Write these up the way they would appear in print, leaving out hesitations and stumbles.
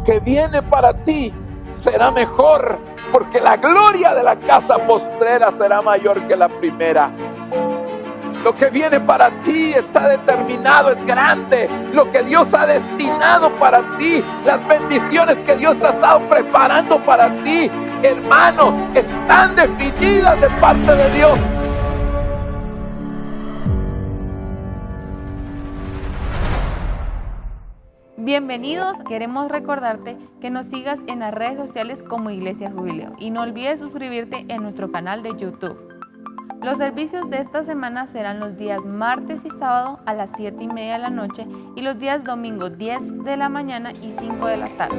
que viene para ti será mejor, porque la gloria de la casa postrera será mayor que la primera. Lo que viene para ti está determinado, es grande. Lo que Dios ha destinado para ti, las bendiciones que Dios ha estado preparando para ti, hermano, están definidas de parte de Dios. Bienvenidos, queremos recordarte que nos sigas en las redes sociales como Iglesia Jubileo y no olvides suscribirte en nuestro canal de YouTube. Los servicios de esta semana serán los días martes y sábado a las 7:30 de la noche y los días domingo 10 de la mañana y 5 de la tarde.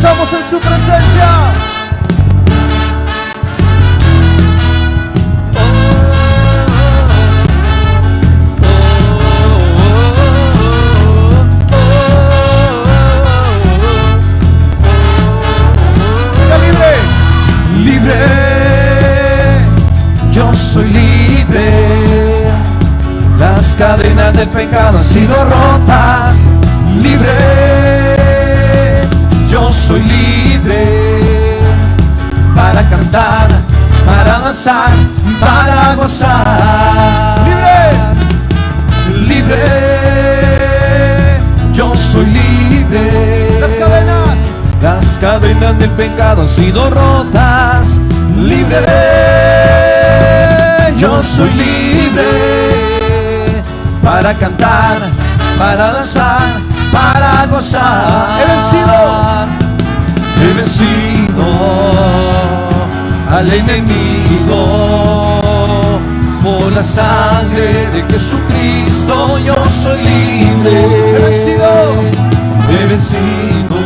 Estamos en su presencia. Libre, libre, yo soy libre. Las cadenas del pecado han sido rotas. Libre. Yo soy libre para cantar, para danzar, para gozar. Libre, libre, yo soy libre. Las cadenas del pecado han sido rotas. Libre, yo soy libre para cantar, para danzar, para gozar. He vencido al enemigo por la sangre de Jesucristo. Yo soy libre. He vencido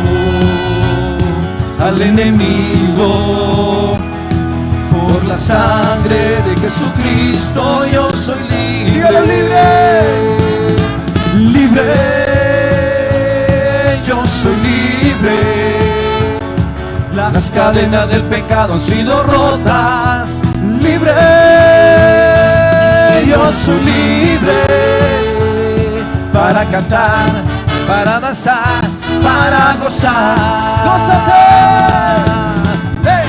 al enemigo por la sangre de Jesucristo. Yo soy libre. Dígalo, libre, libre. Yo soy libre. Las cadenas del pecado han sido rotas. Libre, yo soy libre para cantar, para danzar, para gozar. ¡Gózate! ¡Hey!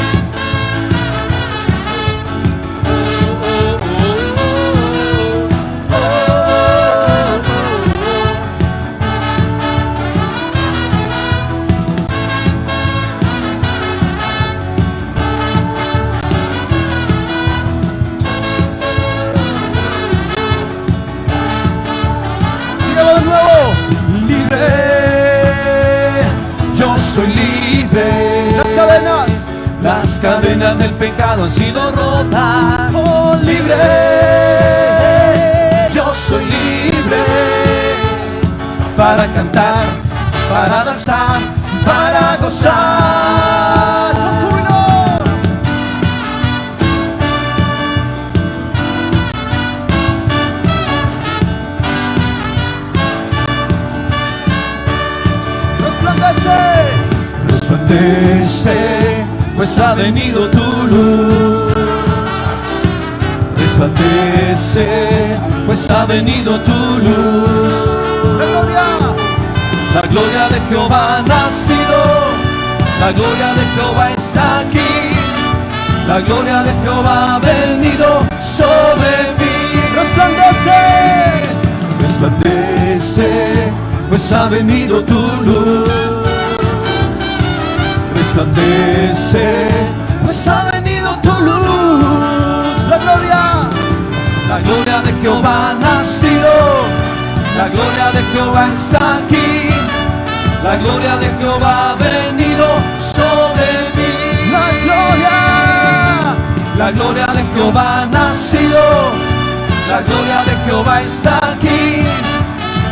Soy libre. Las cadenas del pecado han sido rotas. Oh, libre. Yo soy libre para cantar, para danzar, para gozar. Resplandece, pues ha venido tu luz. Resplandece, pues ha venido tu luz. La gloria de Jehová ha nacido. La gloria de Jehová está aquí. La gloria de Jehová ha venido sobre mí. Resplandece, resplandece, pues ha venido tu luz. Resplandece, pues ha venido tu luz. La gloria de Jehová ha nacido. La gloria de Jehová está aquí. La gloria de Jehová ha venido sobre mí. La gloria de Jehová ha nacido. La gloria de Jehová está aquí.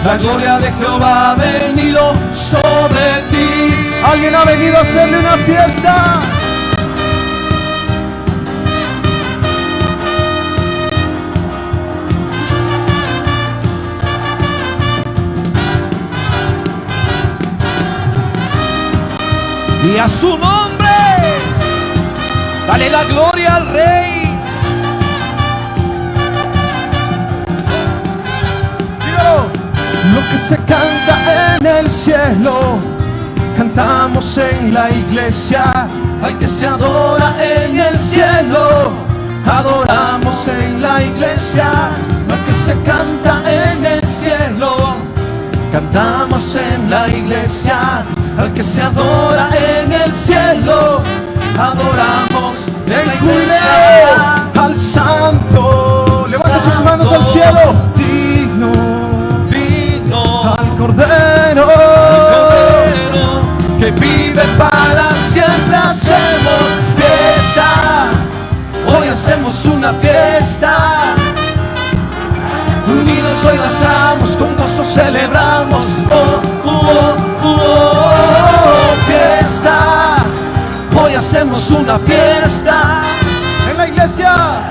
La gloria de Jehová ha venido sobre ti. Alguien ha venido a hacerle una fiesta. Y a su nombre, dale la gloria al Rey. Dígalo. Lo que se canta en el cielo, cantamos en la iglesia. Al que se adora en el cielo, adoramos en la iglesia. Lo que se canta en el cielo, cantamos en la iglesia. Al que se adora en el cielo, adoramos en la iglesia. Al santo, levanta sus manos al cielo. Digno, digno, al cordero, que vive para siempre. Hacemos fiesta, hoy hacemos una fiesta. Unidos hoy danzamos, con gozo celebramos. Fiesta, hoy hacemos una fiesta.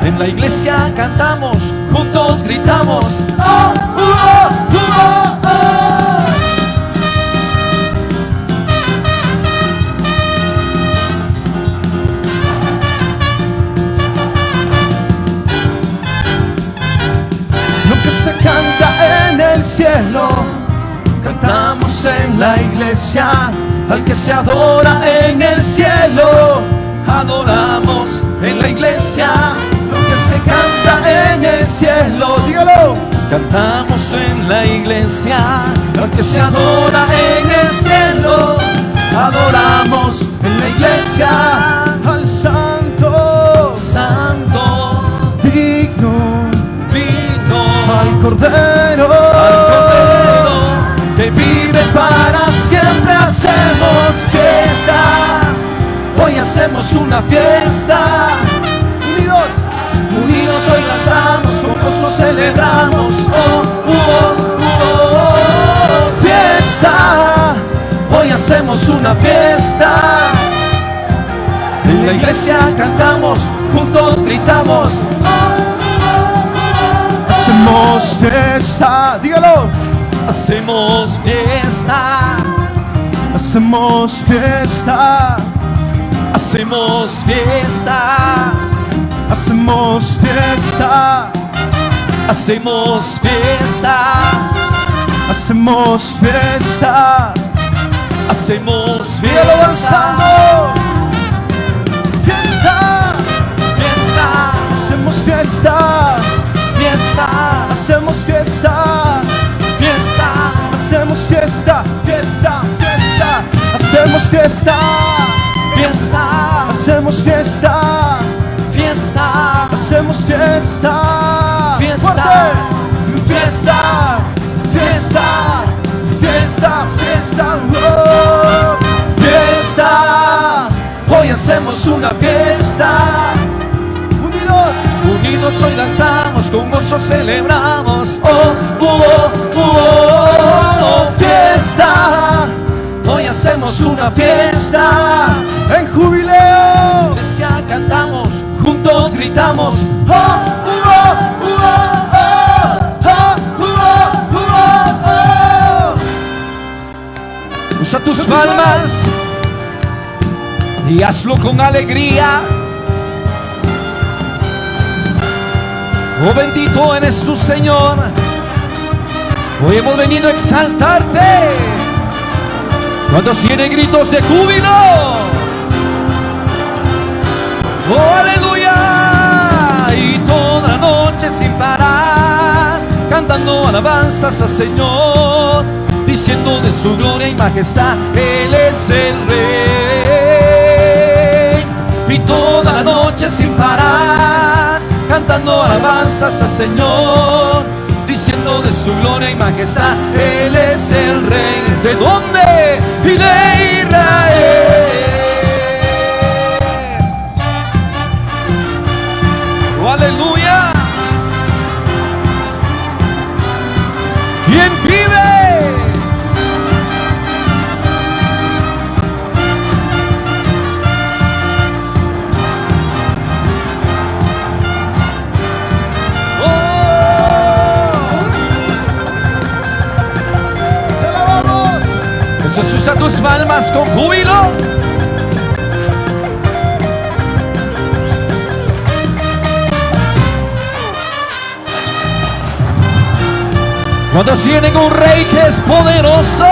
En la iglesia cantamos, juntos gritamos. Lo que se canta en el cielo, cantamos en la iglesia. Al que se adora en el cielo, adoramos en la iglesia. Lo que se canta en el cielo, dígalo, cantamos en la iglesia. Al que se adora en el cielo, adoramos en la iglesia. Al santo, santo, digno, digno, al cordero, que vive para siempre. Hacemos fiesta, hoy hacemos una fiesta. Unidos, unidos hoy lanzamos, con gozo celebramos. Fiesta, hoy hacemos una fiesta. En la iglesia cantamos, juntos gritamos. Hacemos fiesta, dígalo. Hacemos fiesta, hacemos fiesta, hacemos fiesta, hacemos fiesta, hacemos fiesta, hacemos fiesta, hacemos fiesta, fiesta, fiesta, hacemos fiesta, fiesta, hacemos fiesta. Fiesta, hacemos fiesta, fiesta, fiesta, hacemos fiesta, fiesta, hacemos fiesta, fiesta, hacemos fiesta, fiesta, fiesta, fiesta, fiesta, fiesta, oh, fiesta, hoy hacemos una fiesta. Unidos hoy lanzamos, con gozo celebramos. Fiesta, hoy hacemos una fiesta. En jubileo, iglesia cantamos, juntos gritamos. Usa tus palmas y hazlo con alegría. Oh, bendito eres tú, Señor. Hoy hemos venido a exaltarte. Cuando tiene gritos de júbilo. Oh, aleluya. Y toda la noche sin parar, cantando alabanzas al Señor, diciendo de su gloria y majestad, Él es el Rey. Y toda la noche sin parar, cantando alabanzas al Señor, diciendo de su gloria y majestad, Él es el Rey. ¿De dónde? Y de Israel. Oh, aleluya. ¿Quién vive? Eso es, usa tus palmas con júbilo. Cuando tienen un rey que es poderoso,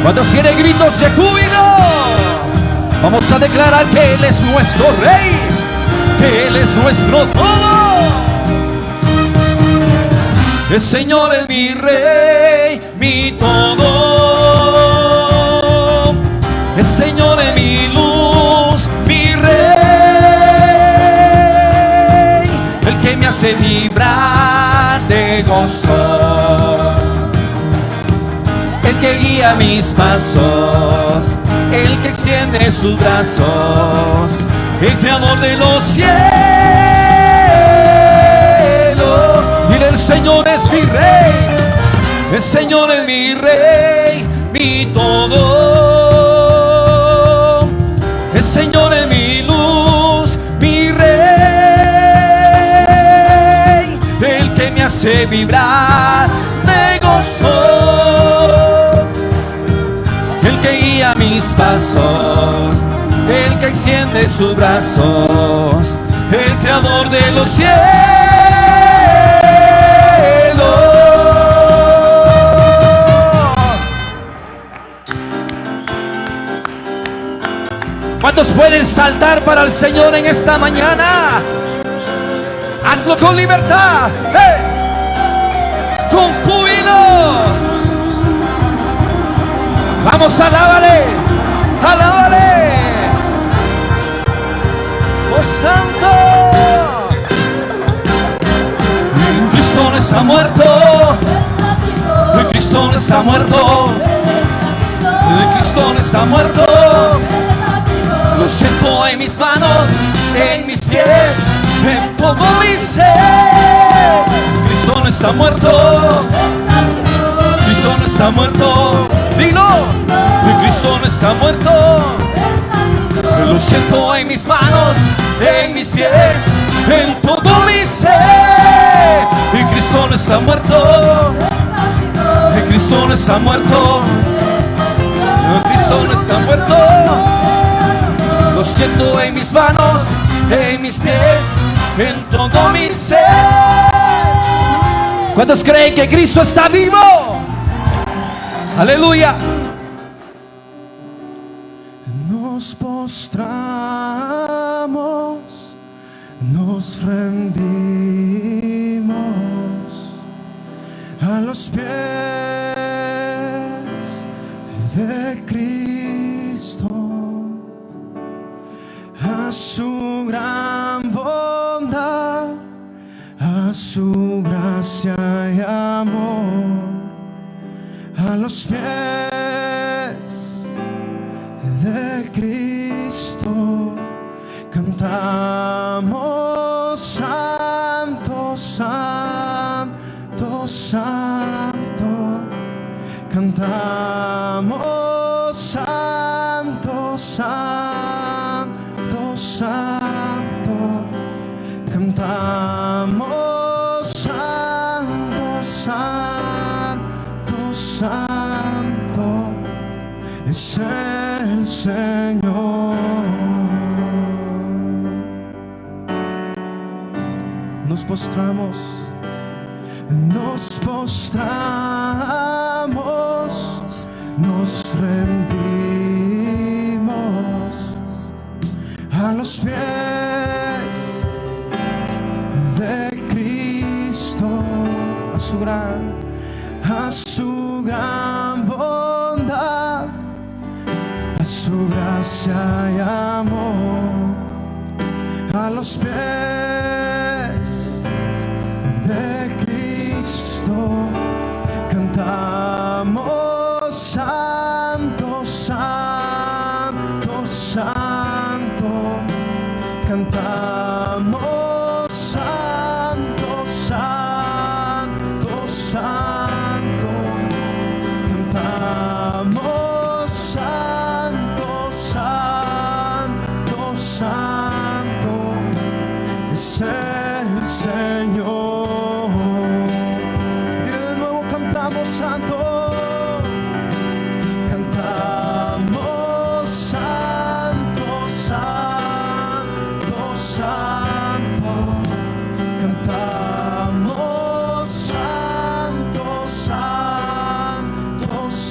cuando tienen gritos de júbilo, vamos a declarar que Él es nuestro rey, que Él es nuestro todo. El Señor es mi rey, mi todo. El Señor es mi luz, mi rey. El que me hace vibrar de gozo. El que guía mis pasos. El que extiende sus brazos. El creador de los cielos. Dile, el Señor es mi rey, el Señor es mi rey, mi todo. El Señor es mi luz, mi rey, el que me hace vibrar de gozo, el que guía mis pasos, el que extiende sus brazos, el creador de los cielos. ¿Cuántos pueden saltar para el Señor en esta mañana? Hazlo con libertad, con júbilo. Vamos, alábale, alábale. ¡Oh, santo! Cristo no está muerto, Cristo no está muerto, Cristo no está muerto. Lo siento en mis manos, en mis pies, en todo mi ser. Cristo no está muerto, Cristo no está muerto. Dilo, Cristo no está muerto. Lo siento en mis manos, en mis pies, en todo mi ser. Y Cristo no está muerto, y Cristo no está muerto, Cristo no está muerto. Lo siento en mis manos, en mis pies, en todo mi ser. ¿Cuántos creen que Cristo está vivo? Aleluya. Nos postramos, nos rendimos a los pies de Cristo, a su gran bondad, a su gracia y amor, a los pies de Cristo cantamos: Santo, Santo, Santo. Cantamos: Santo, Santo, Santo. Cantamos: Santo, Santo, Santo. Es el Señor. Nos postramos, nos rendimos a los pies de Cristo, a su gran bondad, a su gracia y amor, a los pies de Cristo cantamos: Santo, Santo, Santo. Cantamos: Santo, Santo, Santo. Cantamos: Santo,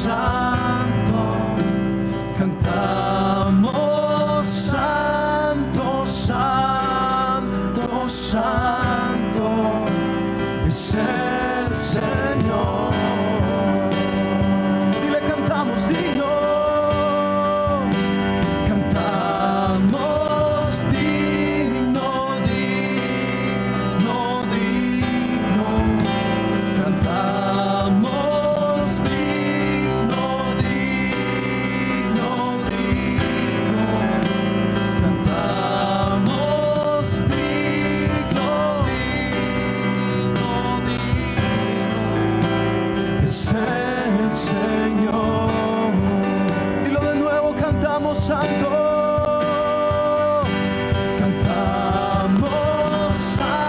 santo, cantamos santo, santo, santo, es el Señor. Dile, cantamos digno, cantamos digno, digno, digno, cantamos digno, digno, digno, cantamos digno, digno, digno, es el Señor. Dilo de nuevo, cantamos santo, cantamos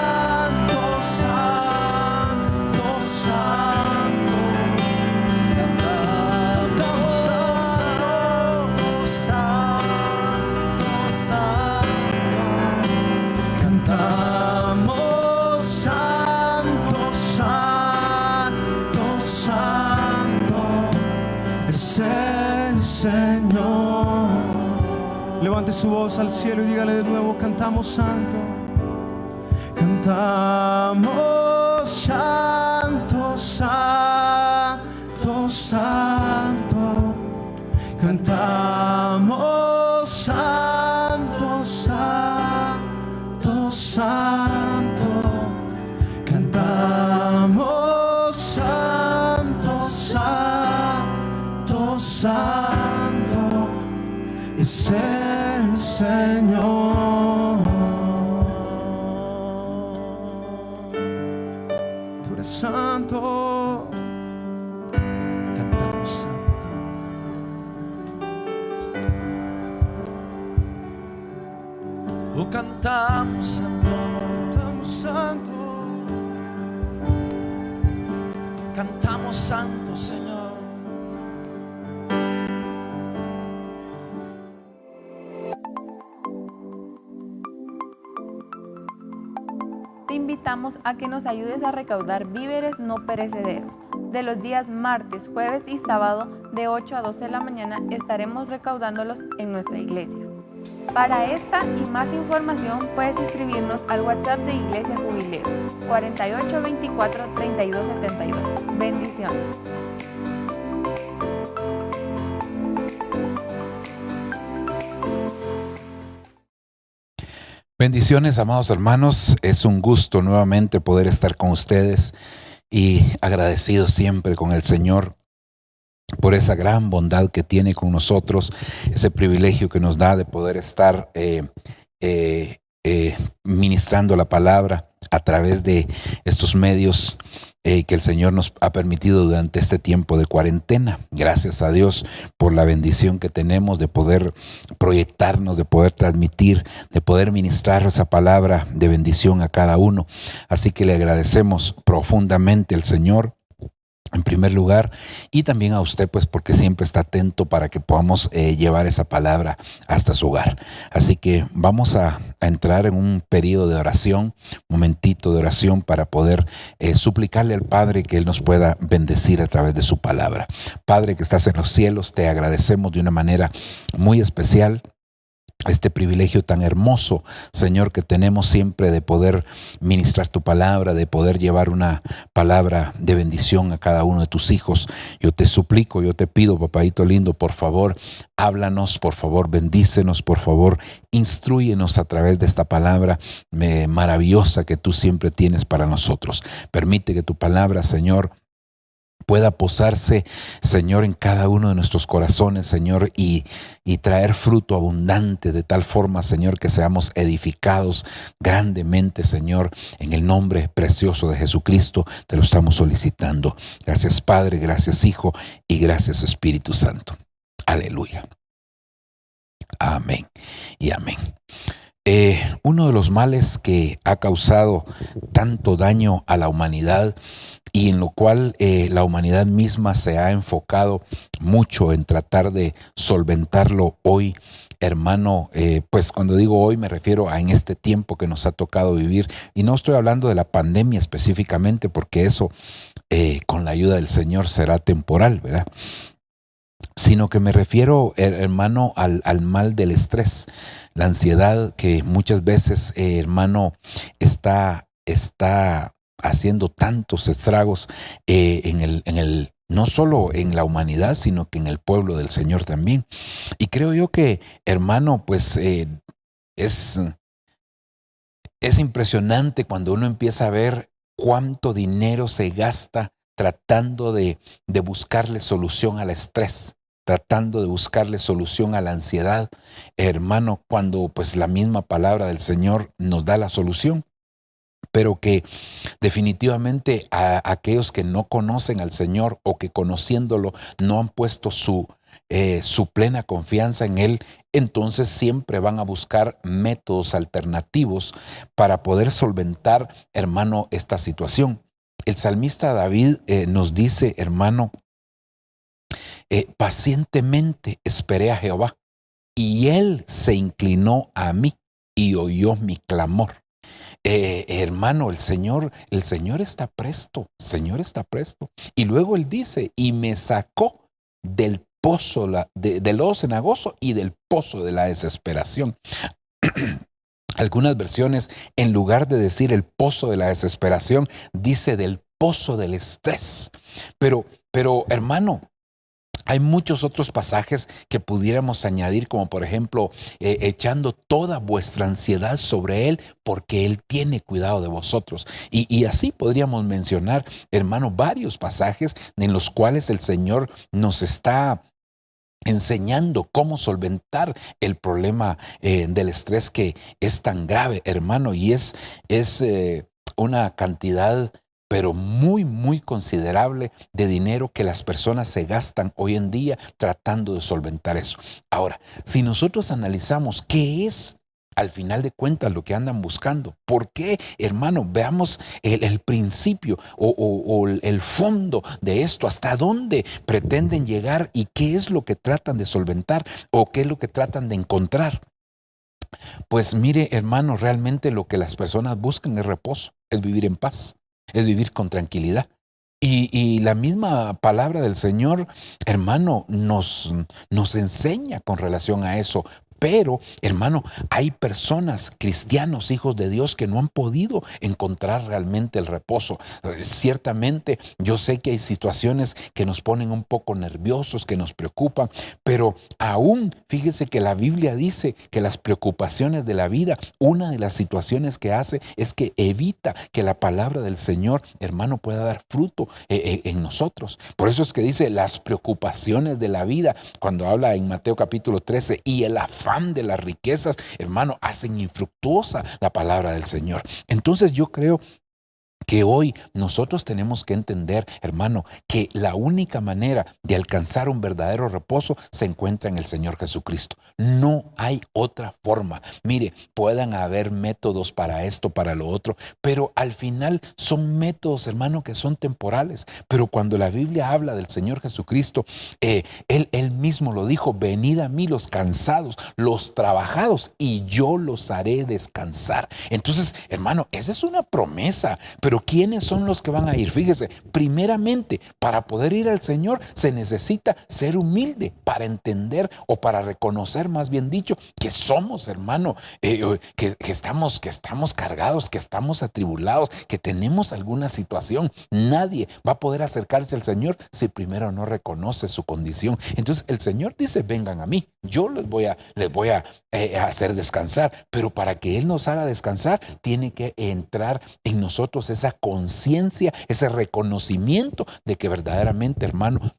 santo, santo, santo, cantamos santo, santo, santo, cantamos santo, santo, santo, es el Señor. Levante su voz al cielo y dígale de nuevo, cantamos santo, cantamos santo, santo, santo, cantamos santo, santo, santo, cantamos santo, santo, santo, es el Señor. Tú eres santo, cantamos santo. Oh, cantamos santo, cantamos santo, cantamos santo, Señor. Te invitamos a que nos ayudes a recaudar víveres no perecederos. De los días martes, jueves y sábado de 8 a 12 de la mañana estaremos recaudándolos en nuestra iglesia. Para esta y más información puedes escribirnos al WhatsApp de Iglesia Jubileo 4824 3272. Bendiciones. Bendiciones, amados hermanos. Es un gusto nuevamente poder estar con ustedes y agradecido siempre con el Señor por esa gran bondad que tiene con nosotros, ese privilegio que nos da de poder estar ministrando la palabra a través de estos medios que el Señor nos ha permitido durante este tiempo de cuarentena. Gracias a Dios por la bendición que tenemos de poder proyectarnos, de poder transmitir, de poder ministrar esa palabra de bendición a cada uno. Así que le agradecemos profundamente al Señor, en primer lugar, y también a usted, pues, porque siempre está atento para que podamos llevar esa palabra hasta su hogar. Así que vamos a entrar en un periodo de oración, un momentito de oración para poder suplicarle al Padre que Él nos pueda bendecir a través de su palabra. Padre que estás en los cielos, te agradecemos de una manera muy especial este privilegio tan hermoso, Señor, que tenemos siempre de poder ministrar tu palabra, de poder llevar una palabra de bendición a cada uno de tus hijos. Yo te suplico, yo te pido, papadito lindo, por favor, háblanos, por favor, bendícenos, por favor, instrúyenos a través de esta palabra maravillosa que tú siempre tienes para nosotros. Permite que tu palabra, Señor, pueda posarse, Señor, en cada uno de nuestros corazones, Señor, y traer fruto abundante de tal forma, Señor, que seamos edificados grandemente, Señor, en el nombre precioso de Jesucristo, te lo estamos solicitando. Gracias, Padre, gracias, Hijo, y gracias, Espíritu Santo. Aleluya. Amén y amén. Uno de los males que ha causado tanto daño a la humanidad y en lo cual la humanidad misma se ha enfocado mucho en tratar de solventarlo hoy, hermano, pues cuando digo hoy me refiero a en este tiempo que nos ha tocado vivir, y no estoy hablando de la pandemia específicamente, porque eso con la ayuda del Señor será temporal, ¿verdad? sino que me refiero, hermano, al mal del estrés, la ansiedad que muchas veces, hermano, está haciendo tantos estragos no solo en la humanidad, sino que en el pueblo del Señor también. Y creo yo que, hermano, pues es impresionante cuando uno empieza a ver cuánto dinero se gasta tratando de buscarle solución al estrés, tratando de buscarle solución a la ansiedad, hermano, cuando pues la misma palabra del Señor nos da la solución. Pero que definitivamente a aquellos que no conocen al Señor o que conociéndolo no han puesto su plena confianza en Él, entonces siempre van a buscar métodos alternativos para poder solventar, hermano, esta situación. El salmista David nos dice, hermano, pacientemente esperé a Jehová y Él se inclinó a mí y oyó mi clamor. Hermano, el Señor está presto, el Señor está presto. Y luego Él dice, y me sacó del pozo del lodo cenagoso y del pozo de la desesperación. Algunas versiones, en lugar de decir el pozo de la desesperación, dice del pozo del estrés. Pero hermano, hay muchos otros pasajes que pudiéramos añadir, como por ejemplo, echando toda vuestra ansiedad sobre Él, porque Él tiene cuidado de vosotros. Y así podríamos mencionar, hermano, varios pasajes en los cuales el Señor nos está enseñando cómo solventar el problema del estrés, que es tan grave, hermano, y es una cantidad pero muy, muy considerable de dinero que las personas se gastan hoy en día tratando de solventar eso. Ahora, si nosotros analizamos qué es al final de cuentas lo que andan buscando, ¿por qué, hermano? Veamos el principio o el fondo de esto, hasta dónde pretenden llegar y qué es lo que tratan de solventar o qué es lo que tratan de encontrar. Pues mire, hermano, realmente lo que las personas buscan es reposo, es vivir en paz, es vivir con tranquilidad. Y la misma palabra del Señor, hermano, nos enseña con relación a eso. Pero, hermano, hay personas, cristianos, hijos de Dios, que no han podido encontrar realmente el reposo. Ciertamente, yo sé que hay situaciones que nos ponen un poco nerviosos, que nos preocupan, pero aún, fíjese que la Biblia dice que las preocupaciones de la vida, una de las situaciones que hace es que evita que la palabra del Señor, hermano, pueda dar fruto en nosotros. Por eso es que dice las preocupaciones de la vida, cuando habla en Mateo capítulo 13, y el afán de las riquezas, hermano, hacen infructuosa la palabra del Señor. Entonces yo creo que hoy nosotros tenemos que entender, hermano, que la única manera de alcanzar un verdadero reposo se encuentra en el Señor Jesucristo. No hay otra forma. Mire, puedan haber métodos para esto, para lo otro, pero al final son métodos, hermano, que son temporales. Pero cuando la Biblia habla del Señor Jesucristo, Él mismo lo dijo: venid a mí los cansados, los trabajados, y yo los haré descansar. Entonces, hermano, esa es una promesa. Pero ¿quiénes son los que van a ir? Fíjese, primeramente, para poder ir al Señor se necesita ser humilde para entender o para reconocer, más bien dicho, que somos, hermano, que estamos cargados, que estamos atribulados, que tenemos alguna situación. Nadie va a poder acercarse al Señor si primero no reconoce su condición. Entonces el Señor dice: vengan a mí, yo les voy a hacer descansar. Pero para que Él nos haga descansar, tiene que entrar en nosotros esa conciencia, ese reconocimiento de que verdaderamente, hermano,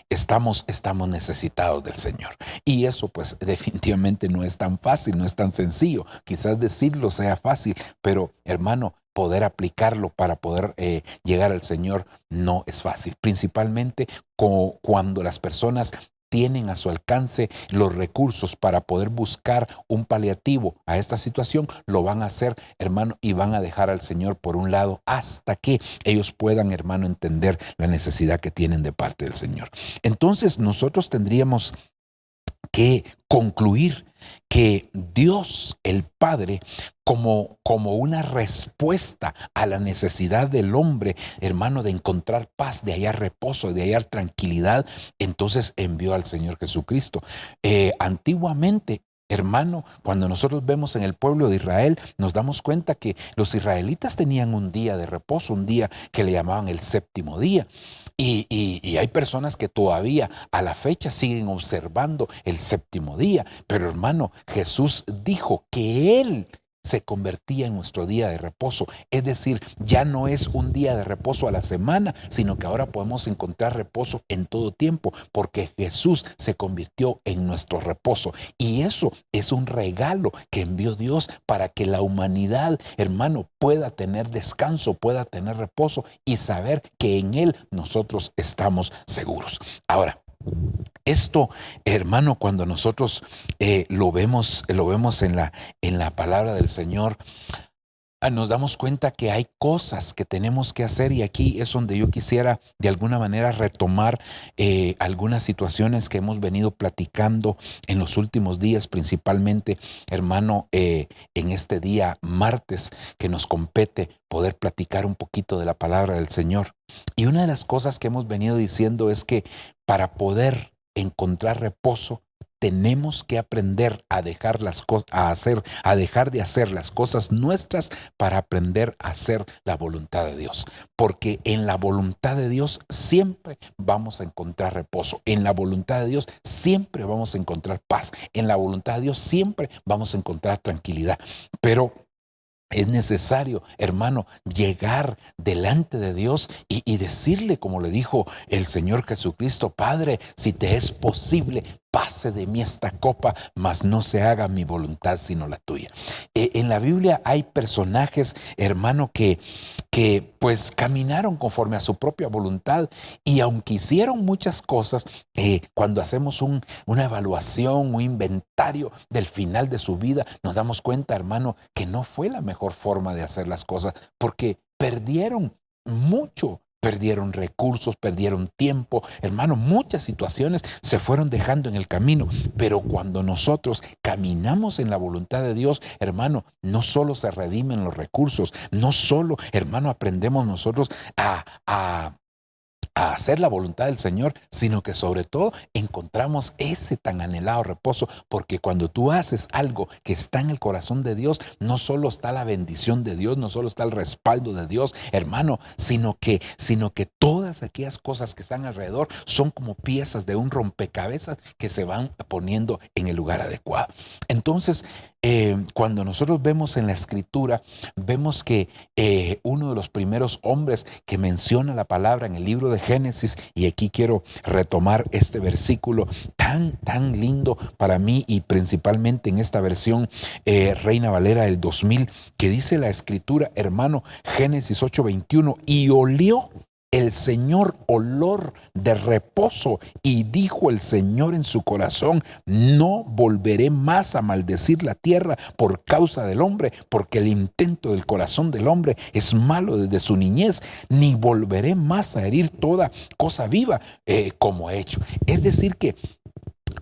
estamos necesitados del Señor. Y eso pues definitivamente no es tan fácil, no es tan sencillo. Quizás decirlo sea fácil, pero, hermano, poder aplicarlo para poder llegar al Señor no es fácil. Principalmente cuando las personas tienen a su alcance los recursos para poder buscar un paliativo a esta situación, lo van a hacer, hermano, y van a dejar al Señor por un lado hasta que ellos puedan, hermano, entender la necesidad que tienen de parte del Señor. Entonces nosotros tendríamos que concluir que Dios, el Padre, como una respuesta a la necesidad del hombre, hermano, de encontrar paz, de hallar reposo, de hallar tranquilidad, entonces envió al Señor Jesucristo. Antiguamente, hermano, cuando nosotros vemos en el pueblo de Israel, nos damos cuenta que los israelitas tenían un día de reposo, un día que le llamaban el séptimo día. Y hay personas que todavía a la fecha siguen observando el séptimo día. Pero hermano, Jesús dijo que Él se convertía en nuestro día de reposo. Es decir, ya no es un día de reposo a la semana, sino que ahora podemos encontrar reposo en todo tiempo, porque Jesús se convirtió en nuestro reposo. Y eso es un regalo que envió Dios para que la humanidad, hermano, pueda tener descanso, pueda tener reposo y saber que en Él nosotros estamos seguros. Ahora, esto, hermano, cuando nosotros lo vemos en la palabra del Señor, nos damos cuenta que hay cosas que tenemos que hacer, y aquí es donde yo quisiera de alguna manera retomar algunas situaciones que hemos venido platicando en los últimos días, principalmente, hermano, en este día martes que nos compete poder platicar un poquito de la palabra del Señor. Y una de las cosas que hemos venido diciendo es que para poder encontrar reposo, tenemos que aprender a dejar a dejar de hacer las cosas nuestras para aprender a hacer la voluntad de Dios. Porque en la voluntad de Dios siempre vamos a encontrar reposo. En la voluntad de Dios siempre vamos a encontrar paz. En la voluntad de Dios siempre vamos a encontrar tranquilidad. Pero es necesario, hermano, llegar delante de Dios y decirle, como le dijo el Señor Jesucristo: Padre, si te es posible, pase de mí esta copa, mas no se haga mi voluntad sino la tuya. En la Biblia hay personajes, hermano, que pues caminaron conforme a su propia voluntad, y aunque hicieron muchas cosas, cuando hacemos una evaluación, un inventario del final de su vida, nos damos cuenta, hermano, que no fue la mejor forma de hacer las cosas, porque perdieron mucho. Perdieron recursos, perdieron tiempo, hermano, muchas situaciones se fueron dejando en el camino. Pero cuando nosotros caminamos en la voluntad de Dios, hermano, no solo se redimen los recursos, no solo, hermano, aprendemos nosotros a hacer la voluntad del Señor, sino que sobre todo encontramos ese tan anhelado reposo, porque cuando tú haces algo que está en el corazón de Dios, no solo está la bendición de Dios, no solo está el respaldo de Dios, hermano, sino que todas aquellas cosas que están alrededor son como piezas de un rompecabezas que se van poniendo en el lugar adecuado. Entonces, cuando nosotros vemos en la Escritura, vemos que uno de los primeros hombres que menciona la palabra en el libro de Génesis, y aquí quiero retomar este versículo tan lindo para mí, y principalmente en esta versión Reina Valera del 2000, que dice la Escritura, hermano, Génesis 8:21: y olió el Señor olor de reposo, y dijo el Señor en su corazón: no volveré más a maldecir la tierra por causa del hombre, porque el intento del corazón del hombre es malo desde su niñez, ni volveré más a herir toda cosa viva como he hecho. Es decir que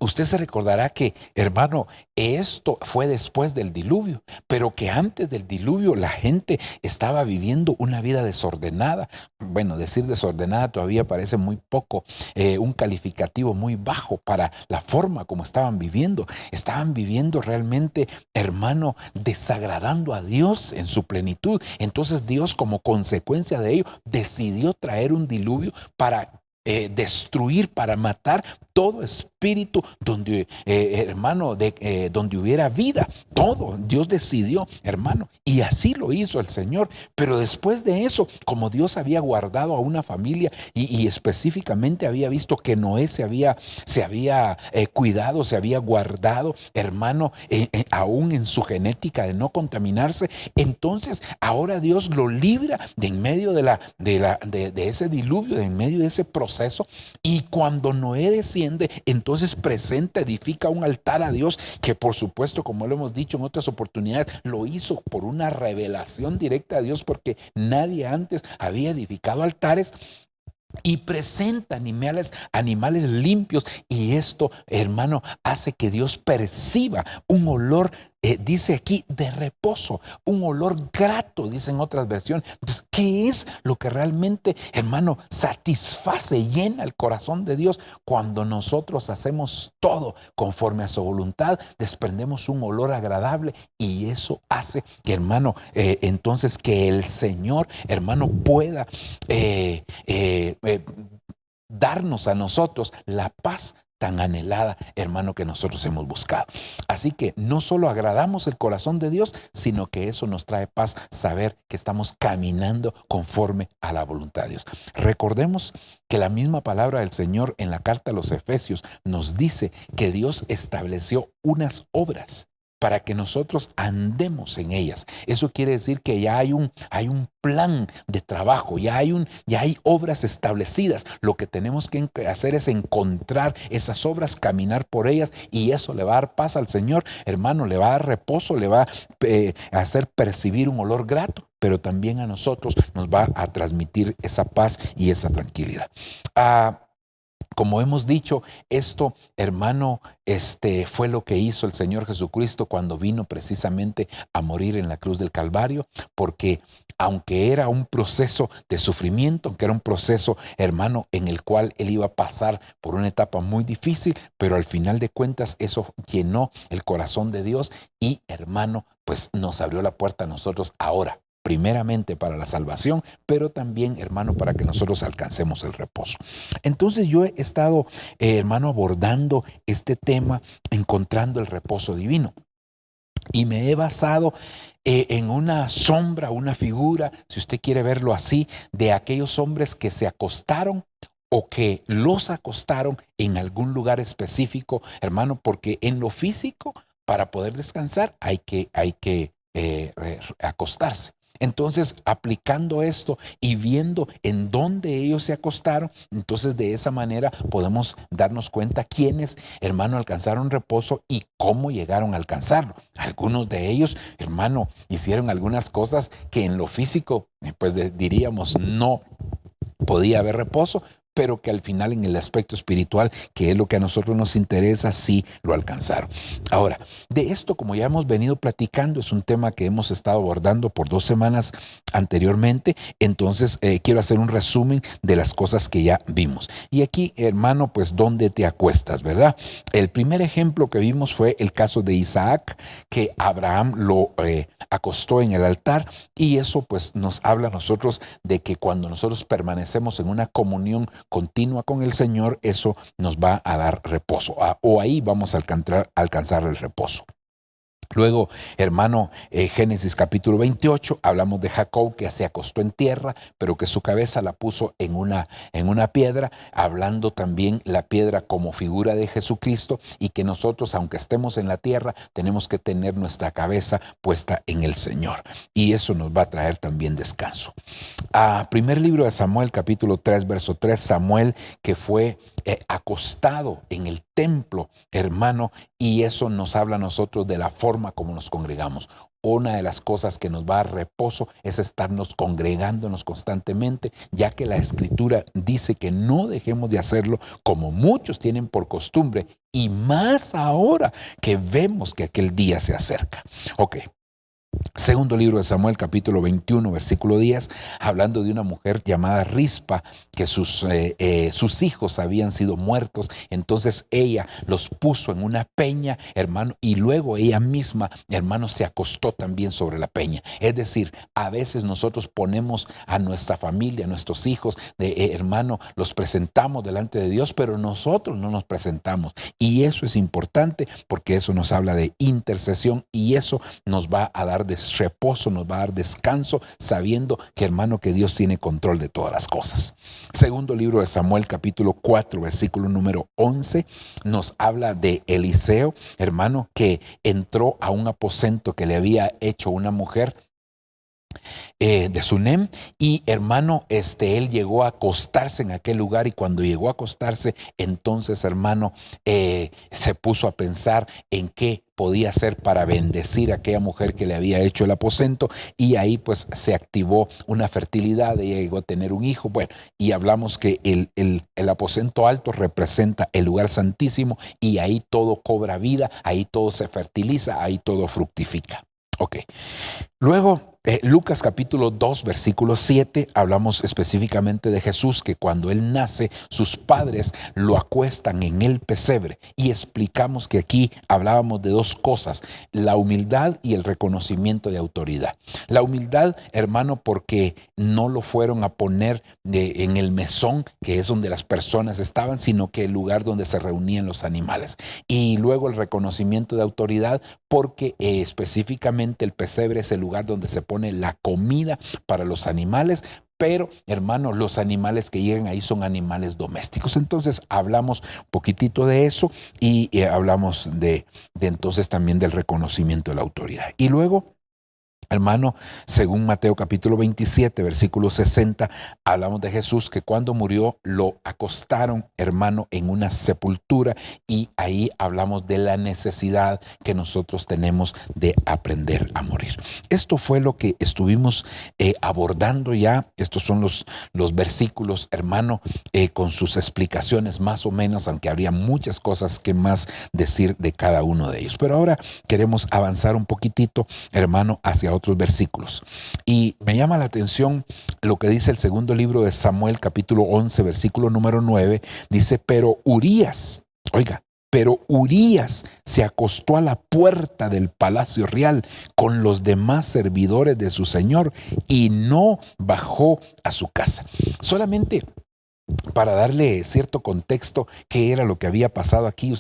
usted se recordará que, hermano, esto fue después del diluvio, pero que antes del diluvio la gente estaba viviendo una vida desordenada. Bueno, decir desordenada todavía parece muy poco, un calificativo muy bajo para la forma como estaban viviendo. Estaban viviendo realmente, hermano, desagradando a Dios en su plenitud. Entonces Dios, como consecuencia de ello, decidió traer un diluvio para destruir, para matar todo espíritu donde, hermano, donde hubiera vida. Todo, Dios decidió, hermano, y así lo hizo el Señor. Pero después de eso, como Dios había guardado a una familia y específicamente había visto que Noé se había cuidado, se había guardado, hermano, aún en su genética de no contaminarse, entonces ahora Dios lo libra de en medio de ese diluvio, de en medio de ese proceso. Y cuando Noé desciende, entonces edifica un altar a Dios, que por supuesto, como lo hemos dicho en otras oportunidades, lo hizo por una revelación directa a Dios, porque nadie antes había edificado altares. y presenta animales limpios, y esto, hermano, hace que Dios perciba un olor, dice aquí, de reposo, un olor grato, dicen otras versiones. Entonces, ¿qué es lo que realmente, hermano, satisface, llena el corazón de Dios? Cuando nosotros hacemos todo conforme a su voluntad, desprendemos un olor agradable, y eso hace que, hermano, entonces que el Señor, hermano, pueda darnos a nosotros la paz tan anhelada, hermano, que nosotros hemos buscado. Así que no solo agradamos el corazón de Dios, sino que eso nos trae paz, saber que estamos caminando conforme a la voluntad de Dios. Recordemos que la misma palabra del Señor en la carta a los Efesios nos dice que Dios estableció unas obras para que nosotros andemos en ellas. Eso quiere decir que ya hay un plan de trabajo, ya hay obras establecidas. Lo que tenemos que hacer es encontrar esas obras, caminar por ellas, y eso le va a dar paz al Señor, hermano, le va a dar reposo, le va a hacer percibir un olor grato, pero también a nosotros nos va a transmitir esa paz y esa tranquilidad. Como hemos dicho, esto, hermano, fue lo que hizo el Señor Jesucristo cuando vino precisamente a morir en la cruz del Calvario, porque aunque era un proceso de sufrimiento, aunque era un proceso, hermano, en el cual Él iba a pasar por una etapa muy difícil, pero al final de cuentas eso llenó el corazón de Dios y, hermano, pues nos abrió la puerta a nosotros ahora, primeramente para la salvación, pero también, hermano, para que nosotros alcancemos el reposo. Entonces yo he estado, hermano, abordando este tema, encontrando el reposo divino. Y me he basado en una sombra, una figura, si usted quiere verlo así, de aquellos hombres que se acostaron o que los acostaron en algún lugar específico, hermano, porque en lo físico, para poder descansar, hay que acostarse. Entonces, aplicando esto y viendo en dónde ellos se acostaron, entonces de esa manera podemos darnos cuenta quiénes, hermano, alcanzaron reposo y cómo llegaron a alcanzarlo. Algunos de ellos, hermano, hicieron algunas cosas que en lo físico, pues diríamos, no podía haber reposo, pero que al final en el aspecto espiritual, que es lo que a nosotros nos interesa, sí lo alcanzaron. Ahora, de esto, como ya hemos venido platicando, es un tema que hemos estado abordando por 2 semanas anteriormente, entonces quiero hacer un resumen de las cosas que ya vimos. Y aquí, hermano, pues, ¿dónde te acuestas, verdad? El primer ejemplo que vimos fue el caso de Isaac, que Abraham lo acostó en el altar, y eso pues nos habla a nosotros de que cuando nosotros permanecemos en una comunión continua con el Señor, eso nos va a dar reposo, o ahí vamos a alcanzar el reposo. Luego, hermano, Génesis capítulo 28, hablamos de Jacob que se acostó en tierra, pero que su cabeza la puso en una piedra, hablando también la piedra como figura de Jesucristo, y que nosotros, aunque estemos en la tierra, tenemos que tener nuestra cabeza puesta en el Señor, y eso nos va a traer también descanso. Primer libro de Samuel, capítulo 3, verso 3, Samuel que fue acostado en el templo, hermano, y eso nos habla a nosotros de la forma como nos congregamos. Una de las cosas que nos va a dar reposo es estarnos congregándonos constantemente, ya que la Escritura dice que no dejemos de hacerlo como muchos tienen por costumbre, y más ahora que vemos que aquel día se acerca. Ok. Segundo libro de Samuel, capítulo 21, versículo 10, hablando de una mujer llamada Rispa, que sus hijos habían sido muertos, entonces ella los puso en una peña, hermano, y luego ella misma, hermano, se acostó también sobre la peña. Es decir, a veces nosotros ponemos a nuestra familia, a nuestros hijos, hermano, los presentamos delante de Dios, pero nosotros no nos presentamos, y eso es importante porque eso nos habla de intercesión, y eso nos va a dar reposo, nos va a dar descanso, sabiendo que, hermano, que Dios tiene control de todas las cosas. Segundo libro de Samuel, capítulo 4, versículo número 11, nos habla de Eliseo, hermano, que entró a un aposento que le había hecho una mujer de Sunem, y hermano, él llegó a acostarse en aquel lugar, y cuando llegó a acostarse, entonces hermano, se puso a pensar en qué podía hacer para bendecir a aquella mujer que le había hecho el aposento, y ahí pues se activó una fertilidad, ella llegó a tener un hijo. Bueno, y hablamos que el aposento alto representa el lugar santísimo, y ahí todo cobra vida, ahí todo se fertiliza, ahí todo fructifica. Ok. Luego, Lucas capítulo 2, versículo 7, hablamos específicamente de Jesús, que cuando Él nace, sus padres lo acuestan en el pesebre, y explicamos que aquí hablábamos de dos cosas: la humildad y el reconocimiento de autoridad. La humildad, hermano, porque no lo fueron a poner en el mesón, que es donde las personas estaban, sino que el lugar donde se reunían los animales. Y luego el reconocimiento de autoridad, porque específicamente el pesebre es el lugar donde se pone la comida para los animales, pero hermanos, los animales que llegan ahí son animales domésticos. Entonces hablamos un poquitito de eso, y hablamos de entonces también del reconocimiento de la autoridad. Y luego, hermano, según Mateo capítulo 27, versículo 60, hablamos de Jesús que cuando murió lo acostaron, hermano, en una sepultura, y ahí hablamos de la necesidad que nosotros tenemos de aprender a morir. Esto fue lo que estuvimos abordando ya. Estos son los versículos, hermano, con sus explicaciones más o menos, aunque habría muchas cosas que más decir de cada uno de ellos. Pero ahora queremos avanzar un poquitito, hermano, hacia otros versículos. Y me llama la atención lo que dice el segundo libro de Samuel, capítulo 11, versículo número 9. Dice: pero Urías se acostó a la puerta del palacio real con los demás servidores de su señor, y no bajó a su casa. Solamente para darle cierto contexto, qué era lo que había pasado aquí.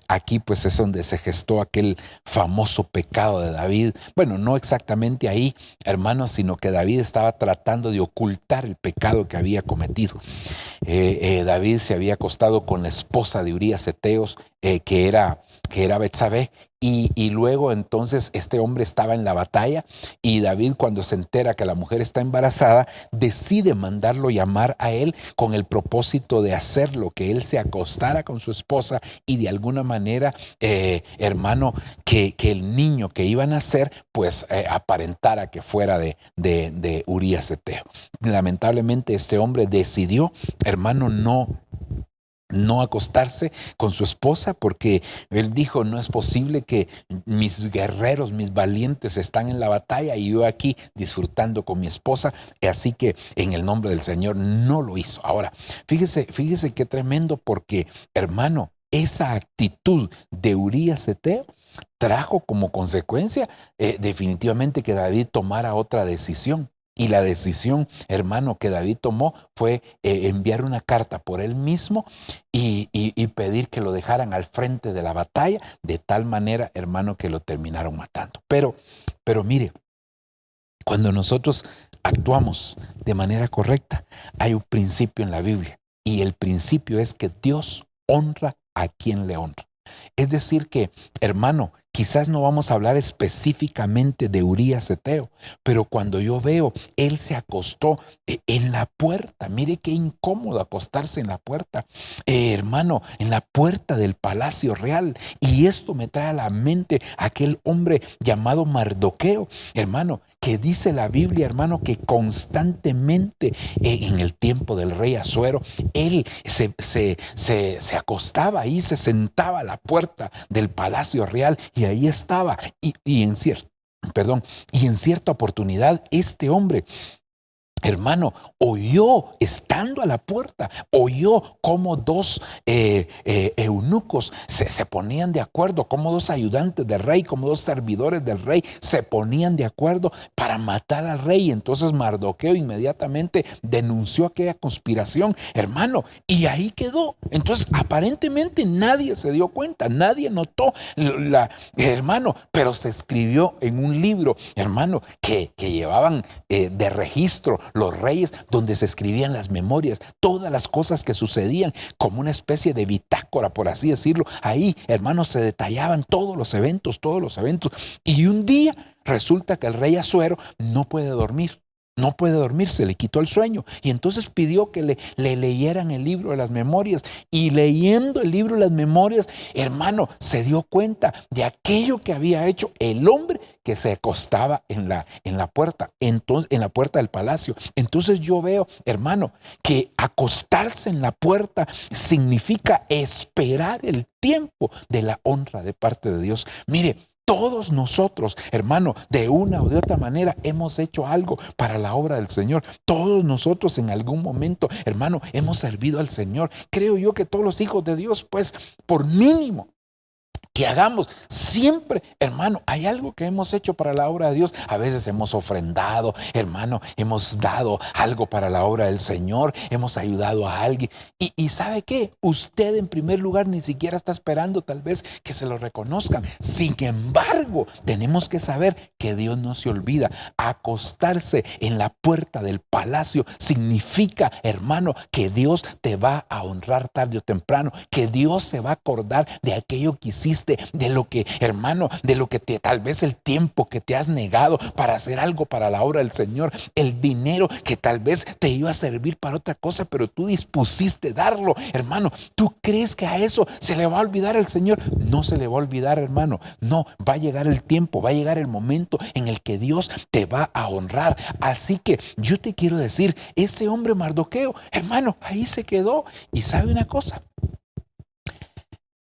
Aquí pues es donde se gestó aquel famoso pecado de David. Bueno, no exactamente ahí, hermanos, sino que David estaba tratando de ocultar el pecado que había cometido. David se había acostado con la esposa de Urías Heteos, que era Betsabé, y luego entonces este hombre estaba en la batalla, y David, cuando se entera que la mujer está embarazada, decide mandarlo llamar a él con el propósito de hacerlo, que él se acostara con su esposa, y de alguna manera, hermano, que el niño que iba a nacer pues aparentara que fuera de Urías Heteo. Lamentablemente este hombre decidió, hermano, no acostarse con su esposa, porque él dijo: no es posible que mis guerreros, mis valientes están en la batalla y yo aquí disfrutando con mi esposa. Así que en el nombre del Señor no lo hizo. Ahora, fíjese qué tremendo, porque, hermano, esa actitud de Urías Heteo trajo como consecuencia definitivamente que David tomara otra decisión. Y la decisión, hermano, que David tomó fue enviar una carta por él mismo y pedir que lo dejaran al frente de la batalla, de tal manera, hermano, que lo terminaron matando. Pero mire, cuando nosotros actuamos de manera correcta, hay un principio en la Biblia, y el principio es que Dios honra a quien le honra. Es decir que, hermano, quizás no vamos a hablar específicamente de Urías Heteo, pero cuando yo veo, él se acostó en la puerta. Mire qué incómodo acostarse en la puerta, hermano, en la puerta del palacio real. Y esto me trae a la mente aquel hombre llamado Mardoqueo, hermano, que dice la Biblia, hermano, que constantemente en el tiempo del rey Asuero, él se acostaba ahí, se sentaba a la puerta del palacio real, y ahí estaba. Y en cierta oportunidad, este hombre, hermano, oyó, estando a la puerta, oyó cómo dos eunucos se ponían de acuerdo, como dos ayudantes del rey, como dos servidores del rey se ponían de acuerdo para matar al rey. Entonces Mardoqueo inmediatamente denunció aquella conspiración, hermano, y ahí quedó. Entonces aparentemente nadie se dio cuenta, nadie notó, hermano, pero se escribió en un libro, hermano, que llevaban de registro los reyes, donde se escribían las memorias, todas las cosas que sucedían, como una especie de bitácora, por así decirlo. Ahí, hermanos, se detallaban todos los eventos. Y un día resulta que el rey Asuero no puede dormir. No puede dormir, se le quitó el sueño. Y entonces pidió que le leyeran el libro de las memorias. Y leyendo el libro de las memorias, hermano, se dio cuenta de aquello que había hecho el hombre que se acostaba en la puerta, entonces, en la puerta del palacio. Entonces yo veo, hermano, que acostarse en la puerta significa esperar el tiempo de la honra de parte de Dios. Mire, todos nosotros, hermano, de una o de otra manera hemos hecho algo para la obra del Señor. Todos nosotros en algún momento, hermano, hemos servido al Señor. Creo yo que todos los hijos de Dios, pues, por mínimo que hagamos, siempre, hermano, hay algo que hemos hecho para la obra de Dios. A veces hemos ofrendado, hermano, hemos dado algo para la obra del Señor, hemos ayudado a alguien. Y ¿sabe qué? Usted en primer lugar ni siquiera está esperando tal vez que se lo reconozcan. Sin embargo, tenemos que saber que Dios no se olvida. Acostarse en la puerta del palacio significa, hermano, que Dios te va a honrar tarde o temprano, que Dios se va a acordar de aquello que hiciste, de lo que, hermano, de lo que tal vez el tiempo que te has negado para hacer algo para la obra del Señor, el dinero que tal vez te iba a servir para otra cosa, pero tú dispusiste darlo, hermano. ¿Tú crees que a eso se le va a olvidar al Señor? No se le va a olvidar, hermano. No, va a llegar el tiempo, va a llegar el momento en el que Dios te va a honrar. Así que yo te quiero decir, ese hombre Mardoqueo, hermano, ahí se quedó. Y sabe una cosa,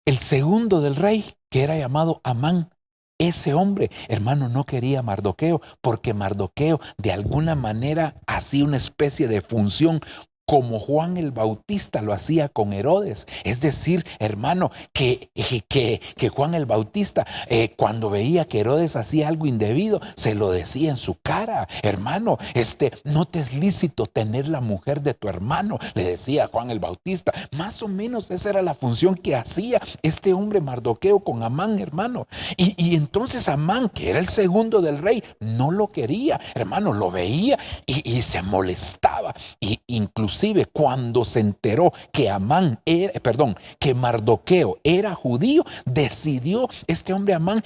el segundo del rey, que era llamado Amán, ese hombre, hermano, no quería a Mardoqueo, porque Mardoqueo de alguna manera hacía una especie de función como Juan el Bautista lo hacía con Herodes. Es decir, hermano, que Juan el Bautista, cuando veía que Herodes hacía algo indebido, se lo decía en su cara. Hermano, no te es lícito tener la mujer de tu hermano, le decía Juan el Bautista. Más o menos esa era la función que hacía este hombre Mardoqueo con Amán, hermano. Y entonces Amán, que era el segundo del rey, no lo quería, hermano, lo veía y se molestaba. Y inclusive cuando se enteró que que Mardoqueo era judío, decidió este hombre Amán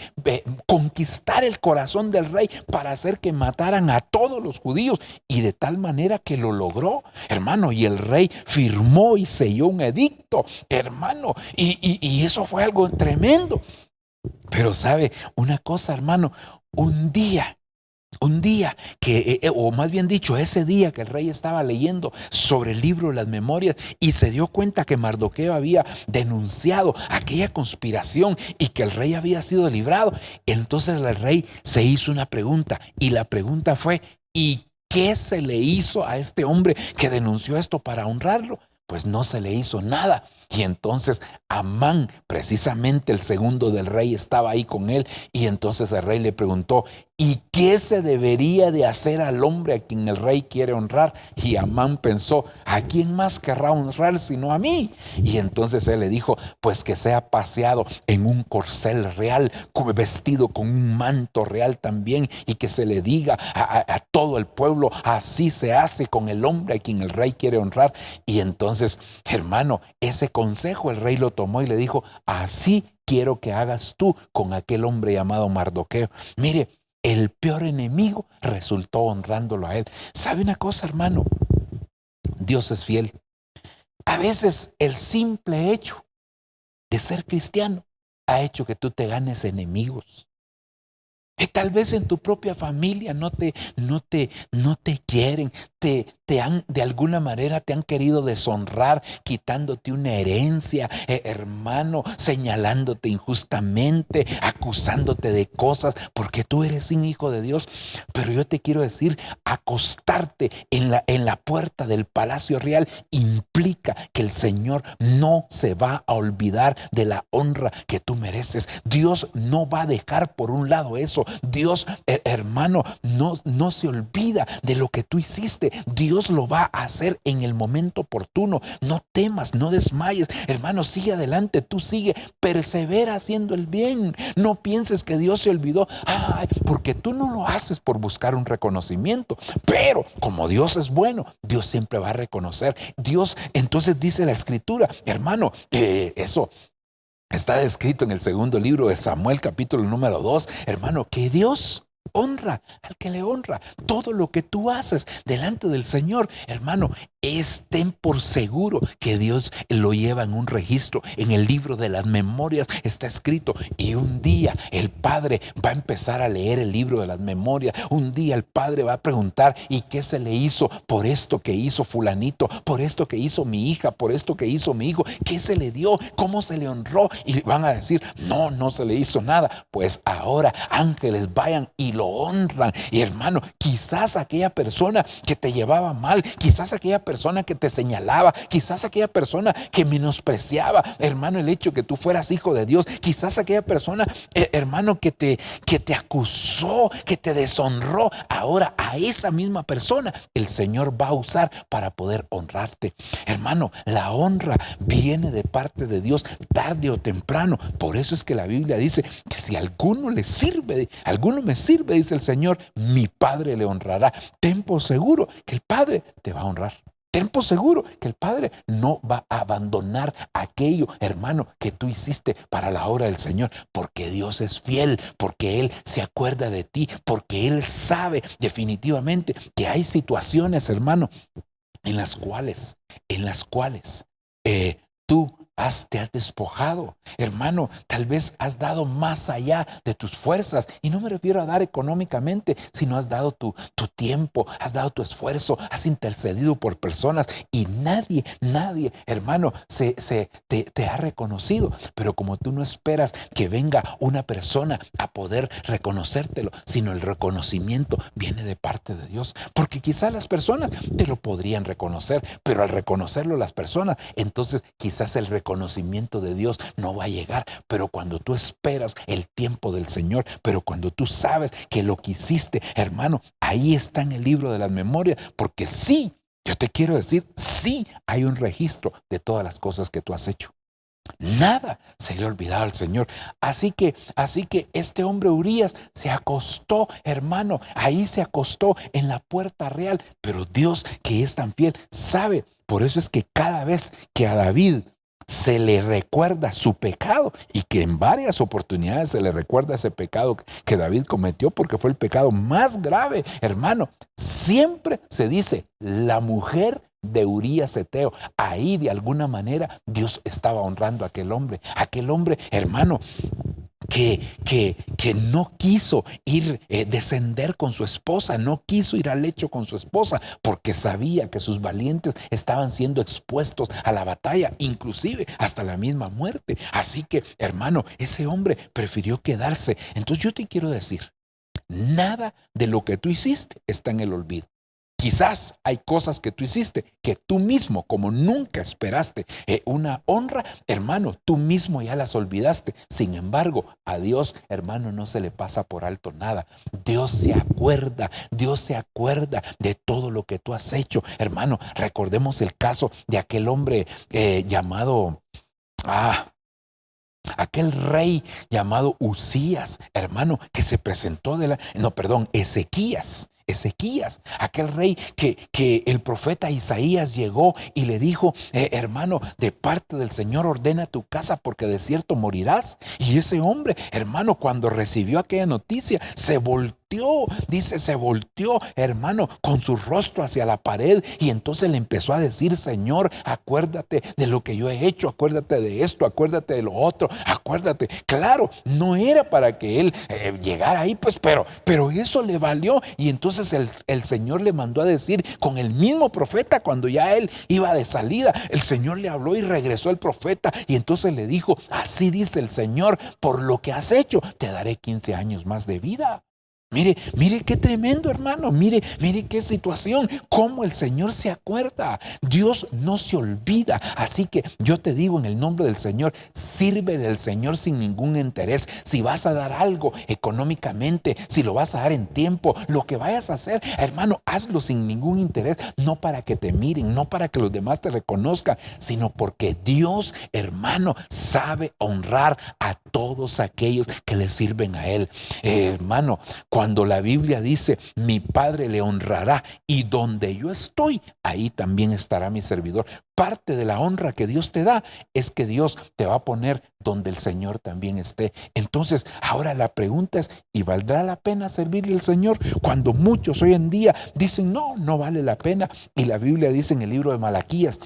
conquistar el corazón del rey para hacer que mataran a todos los judíos, y de tal manera que lo logró, hermano, y el rey firmó y selló un edicto, hermano, y eso fue algo tremendo. Pero sabe una cosa, hermano, un día que, o más bien dicho, ese día que el rey estaba leyendo sobre el libro de las memorias y se dio cuenta que Mardoqueo había denunciado aquella conspiración y que el rey había sido librado, entonces el rey se hizo una pregunta, y la pregunta fue: ¿y qué se le hizo a este hombre que denunció esto para honrarlo? Pues no se le hizo nada. Y entonces Amán, precisamente el segundo del rey, estaba ahí con él, y entonces el rey le preguntó: ¿y qué se debería de hacer al hombre a quien el rey quiere honrar? Y Amán pensó: ¿a quién más querrá honrar sino a mí? Y entonces él le dijo: pues que sea paseado en un corcel real, vestido con un manto real también, y que se le diga a todo el pueblo: así se hace con el hombre a quien el rey quiere honrar. Y entonces, hermano, ese consejo el rey lo tomó y le dijo: así quiero que hagas tú con aquel hombre llamado Mardoqueo. Mire, el peor enemigo resultó honrándolo a él. ¿Sabe una cosa, hermano? Dios es fiel. A veces el simple hecho de ser cristiano ha hecho que tú te ganes enemigos. Y tal vez en tu propia familia no te quieren, de alguna manera te han querido deshonrar, quitándote una herencia, hermano, señalándote injustamente, acusándote de cosas, porque tú eres un hijo de Dios. Pero yo te quiero decir, acostarte en la puerta del palacio real implica que el Señor no se va a olvidar de la honra que tú mereces. Dios no va a dejar por un lado eso. Dios, hermano, no se olvida de lo que tú hiciste. Dios lo va a hacer en el momento oportuno. No temas, no desmayes, hermano, sigue adelante, tú sigue, persevera haciendo el bien. No pienses que Dios se olvidó, porque tú no lo haces por buscar un reconocimiento, pero como Dios es bueno, Dios siempre va a reconocer. Dios, entonces dice la Escritura, hermano, eso está descrito en el segundo libro de Samuel, capítulo número 2, hermano, que Dios Honra al que le honra. Todo lo que tú haces delante del Señor, hermano, estén por seguro que Dios lo lleva en un registro. En el libro de las memorias está escrito. Y un día el Padre va a empezar a leer el libro de las memorias. Un día el Padre va a preguntar: ¿y qué se le hizo por esto que hizo fulanito? Por esto que hizo mi hija, por esto que hizo mi hijo. ¿Qué se le dio? ¿Cómo se le honró? Y van a decir: no, no se le hizo nada. Pues ahora ángeles vayan y lo honran. Y hermano, quizás aquella persona que te llevaba mal, quizás aquella persona que te señalaba, quizás aquella persona que menospreciaba, hermano, el hecho que tú fueras hijo de Dios, quizás aquella persona, hermano, que te acusó, que te deshonró, ahora a esa misma persona el Señor va a usar para poder honrarte. Hermano, la honra viene de parte de Dios tarde o temprano. Por eso es que la Biblia dice que si alguno me sirve, dice el Señor, mi Padre le honrará. Ten por seguro que el Padre te va a honrar. Ten por seguro que el Padre no va a abandonar aquello, hermano, que tú hiciste para la obra del Señor, porque Dios es fiel, porque Él se acuerda de ti, porque Él sabe definitivamente que hay situaciones, hermano, en las cuales tú te has despojado, hermano, tal vez has dado más allá de tus fuerzas, y no me refiero a dar económicamente, sino has dado tu tiempo, has dado tu esfuerzo, has intercedido por personas y nadie, hermano, te ha reconocido. Pero como tú no esperas que venga una persona a poder reconocértelo, sino el reconocimiento viene de parte de Dios, porque quizás las personas te lo podrían reconocer, pero al reconocerlo las personas, entonces quizás el reconocimiento de Dios no va a llegar. Pero cuando tú esperas el tiempo del Señor, pero cuando tú sabes que lo que hiciste, hermano, ahí está en el libro de las memorias, porque sí, yo te quiero decir, sí hay un registro de todas las cosas que tú has hecho. Nada se le ha olvidado al Señor. Así que este hombre Urías se acostó, hermano, ahí se acostó en la puerta real, pero Dios, que es tan fiel, sabe. Por eso es que cada vez que a David se le recuerda su pecado, y que en varias oportunidades se le recuerda ese pecado que David cometió, porque fue el pecado más grave, hermano, siempre se dice la mujer de Urías Eteo. Ahí de alguna manera Dios estaba honrando a aquel hombre, hermano, que no quiso descender con su esposa, no quiso ir al lecho con su esposa, porque sabía que sus valientes estaban siendo expuestos a la batalla, inclusive hasta la misma muerte. Así que, hermano, ese hombre prefirió quedarse. Entonces yo te quiero decir, nada de lo que tú hiciste está en el olvido. Quizás hay cosas que tú hiciste que tú mismo, como nunca esperaste una honra, hermano, tú mismo ya las olvidaste. Sin embargo, a Dios, hermano, no se le pasa por alto nada. Dios se acuerda de todo lo que tú has hecho. Hermano, recordemos el caso de aquel hombre aquel rey llamado Usías, hermano, que se presentó Ezequías, aquel rey que el profeta Isaías llegó y le dijo, hermano, de parte del Señor ordena tu casa porque de cierto morirás. Y ese hombre, hermano, cuando recibió aquella noticia, se volteó, hermano, con su rostro hacia la pared, y entonces le empezó a decir, Señor, acuérdate de lo que yo he hecho, acuérdate de esto, acuérdate de lo otro, acuérdate. Claro, no era para que él llegara ahí, pues, pero eso le valió. Y entonces el Señor le mandó a decir con el mismo profeta, cuando ya él iba de salida, el Señor le habló y regresó el profeta, y entonces le dijo, así dice el Señor, por lo que has hecho, te daré 15 años más de vida. Mire qué tremendo, hermano. Mire qué situación, cómo el Señor se acuerda. Dios no se olvida. Así que yo te digo en el nombre del Señor, sírvele al Señor sin ningún interés. Si vas a dar algo económicamente, si lo vas a dar en tiempo, lo que vayas a hacer, hermano, hazlo sin ningún interés. No para que te miren, no para que los demás te reconozcan, sino porque Dios, hermano, sabe honrar a todos aquellos que le sirven a Él. Hermano, Cuando la Biblia dice, mi Padre le honrará y donde yo estoy, ahí también estará mi servidor. Parte de la honra que Dios te da es que Dios te va a poner donde el Señor también esté. Entonces, ahora la pregunta es, ¿y valdrá la pena servirle al Señor? Cuando muchos hoy en día dicen, no, no vale la pena. Y la Biblia dice en el libro de Malaquías,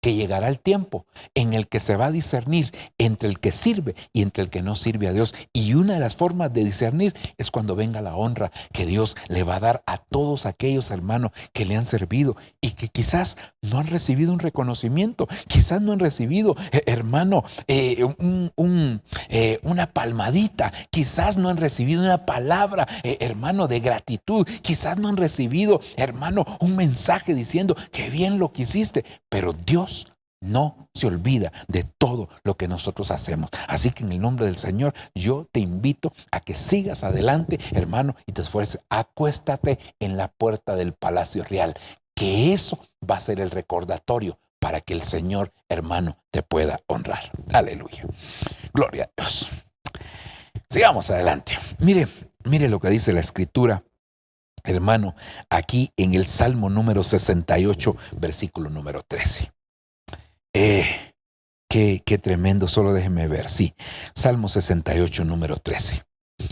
que llegará el tiempo en el que se va a discernir entre el que sirve y entre el que no sirve a Dios. Y una de las formas de discernir es cuando venga la honra que Dios le va a dar a todos aquellos hermanos que le han servido y que quizás no han recibido un reconocimiento, quizás no han recibido, hermano, una palmadita, quizás no han recibido una palabra, hermano, de gratitud, quizás no han recibido, hermano, un mensaje diciendo que bien lo que hiciste, pero Dios no se olvida de todo lo que nosotros hacemos. Así que en el nombre del Señor, yo te invito a que sigas adelante, hermano, y te esfuerces. Acuéstate en la puerta del Palacio Real, que eso va a ser el recordatorio para que el Señor, hermano, te pueda honrar. Aleluya. Gloria a Dios. Sigamos adelante. Mire lo que dice la Escritura, hermano, aquí en el Salmo número 68, versículo número 13. Qué tremendo, solo déjeme ver. Sí, Salmo 68, número 13.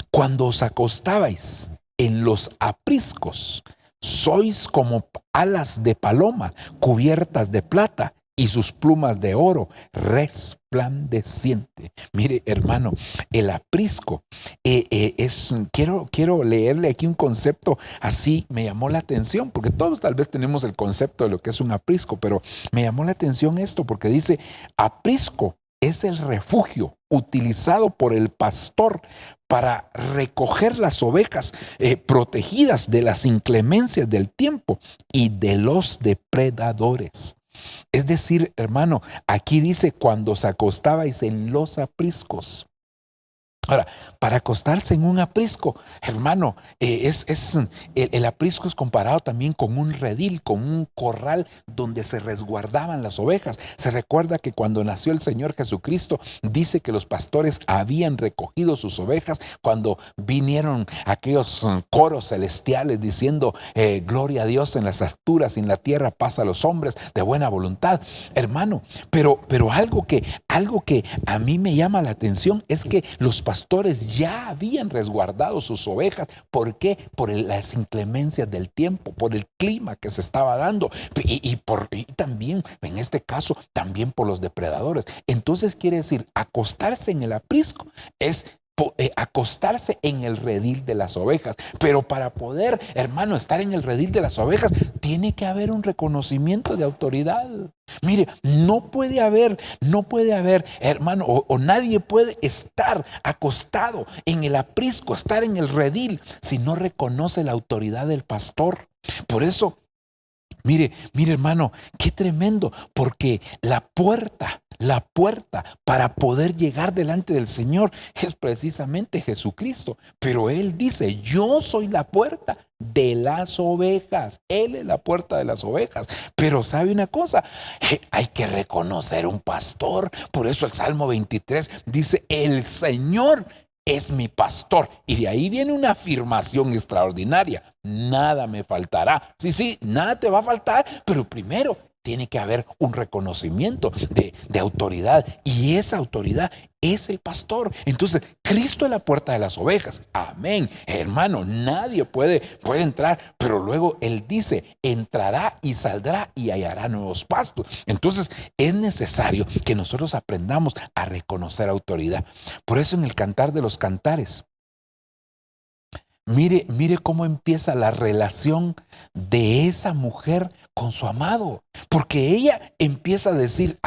Cuando os acostabais en los apriscos, sois como alas de paloma cubiertas de plata y sus plumas de oro resplandeciente. Mire, hermano, el aprisco quiero leerle aquí un concepto, así me llamó la atención, porque todos tal vez tenemos el concepto de lo que es un aprisco, pero me llamó la atención esto, porque dice, aprisco es el refugio utilizado por el pastor para recoger las ovejas protegidas de las inclemencias del tiempo y de los depredadores. Es decir, hermano, aquí dice cuando os acostabais en los apriscos. Ahora, para acostarse en un aprisco, hermano, el aprisco es comparado también con un redil, con un corral donde se resguardaban las ovejas. Se recuerda que cuando nació el Señor Jesucristo, dice que los pastores habían recogido sus ovejas cuando vinieron aquellos coros celestiales diciendo, gloria a Dios en las alturas y en la tierra paz a los hombres de buena voluntad. Hermano, pero algo que a mí me llama la atención es que los pastores ya habían resguardado sus ovejas. ¿Por qué? Por las inclemencias del tiempo, por el clima que se estaba dando y también, en este caso, también por los depredadores. Entonces quiere decir, acostarse en el aprisco es acostarse en el redil de las ovejas. Pero para poder, hermano, estar en el redil de las ovejas, tiene que haber un reconocimiento de autoridad. Mire, no puede haber, hermano, o nadie puede estar acostado en el aprisco, estar en el redil, si no reconoce la autoridad del pastor. Por eso, mire, hermano, qué tremendo, porque la puerta para poder llegar delante del Señor es precisamente Jesucristo. Pero Él dice, yo soy la puerta de las ovejas. Él es la puerta de las ovejas. Pero ¿sabe una cosa? Hay que reconocer un pastor. Por eso el Salmo 23 dice, el Señor es mi pastor. Y de ahí viene una afirmación extraordinaria. Nada me faltará. Sí, nada te va a faltar, pero primero tiene que haber un reconocimiento de autoridad, y esa autoridad es el pastor. Entonces, Cristo es la puerta de las ovejas. Amén. Hermano, nadie puede entrar, pero luego Él dice, entrará y saldrá y hallará nuevos pastos. Entonces, es necesario que nosotros aprendamos a reconocer autoridad. Por eso en el Cantar de los Cantares, mire cómo empieza la relación de esa mujer con su amado. Porque ella empieza a decir,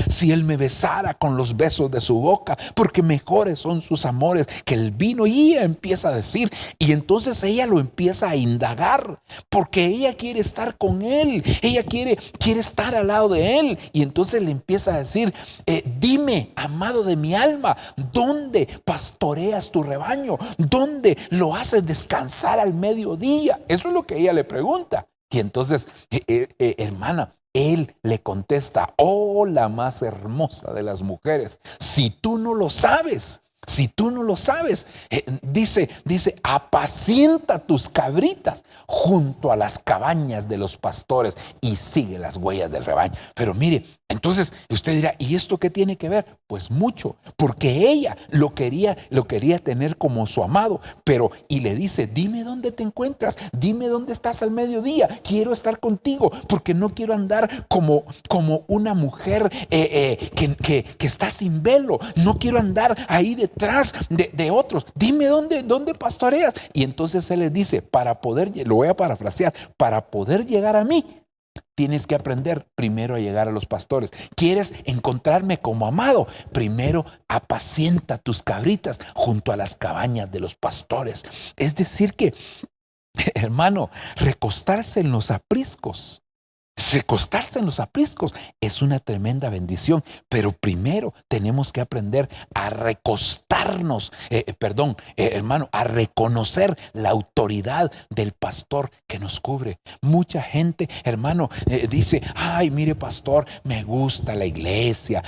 si él me besara con los besos de su boca, porque mejores son sus amores que el vino. Y ella empieza a decir, y entonces ella lo empieza a indagar, porque ella quiere estar con él, ella quiere estar al lado de él. Y entonces le empieza a decir, dime, amado de mi alma, ¿dónde pastoreas tu rebaño? ¿Dónde lo haces descansar al mediodía? Eso es lo que ella le pregunta. Y entonces, hermana, él le contesta, la más hermosa de las mujeres, si tú no lo sabes, Si tú no lo sabes, dice, apacienta tus cabritas junto a las cabañas de los pastores y sigue las huellas del rebaño. Pero mire, entonces usted dirá, ¿y esto qué tiene que ver? Pues mucho, porque ella lo quería tener como su amado, y le dice, dime dónde te encuentras, dime dónde estás al mediodía, quiero estar contigo, porque no quiero andar como una mujer que está sin velo, no quiero andar ahí detrás de otros, dime dónde pastoreas. Y entonces él le dice, lo voy a parafrasear, para poder llegar a mí, tienes que aprender primero a llegar a los pastores. ¿Quieres encontrarme como amado? Primero apacienta tus cabritas junto a las cabañas de los pastores. Es decir que, hermano, recostarse en los apriscos es una tremenda bendición, pero primero tenemos que aprender a recostarnos, hermano, a reconocer la autoridad del pastor que nos cubre. Mucha gente, hermano, dice, ay, mire, pastor, me gusta la iglesia,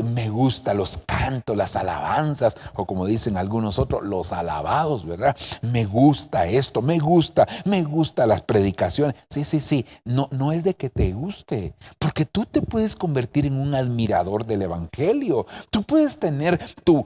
me gusta los cantos, las alabanzas, o como dicen algunos otros, los alabados, ¿verdad? Me gusta esto, me gusta las predicaciones. Sí, no es de que te guste, porque tú te puedes convertir en un admirador del evangelio. Tú puedes tener tu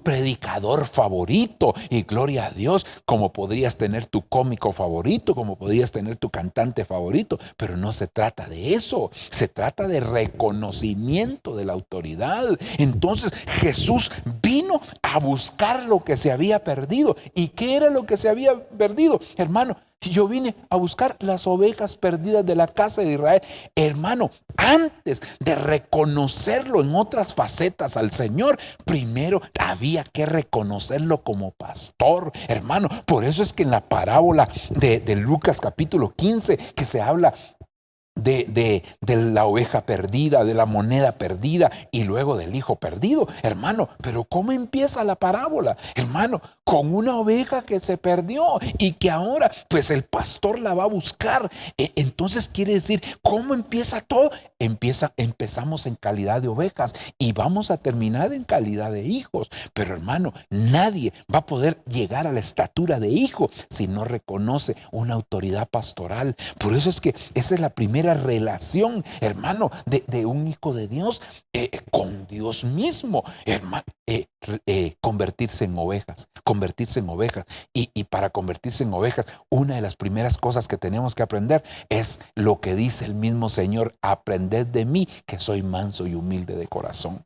predicador favorito, y gloria a Dios, como podrías tener tu cómico favorito, como podrías tener tu cantante favorito, pero no se trata de eso, se trata de reconocimiento de la autoridad. Entonces Jesús vino a buscar lo que se había perdido. ¿Y qué era lo que se había perdido, hermano? Yo vine a buscar las ovejas perdidas de la casa de Israel. Hermano, antes de reconocerlo en otras facetas al Señor, primero había que reconocerlo como pastor, hermano. Por eso es que en la parábola de Lucas capítulo 15, que se habla de la oveja perdida, de la moneda perdida y luego del hijo perdido, hermano, pero ¿cómo empieza la parábola? Hermano, con una oveja que se perdió y que ahora pues el pastor la va a buscar. Entonces quiere decir, ¿cómo empieza todo? Empezamos en calidad de ovejas y vamos a terminar en calidad de hijos. Pero hermano, nadie va a poder llegar a la estatura de hijo si no reconoce una autoridad pastoral. Por eso es que esa es la primera relación, hermano, de un hijo de Dios con Dios mismo, hermano. Convertirse en ovejas. Y para convertirse en ovejas, una de las primeras cosas que tenemos que aprender es lo que dice el mismo Señor: aprended de mí, que soy manso y humilde de corazón.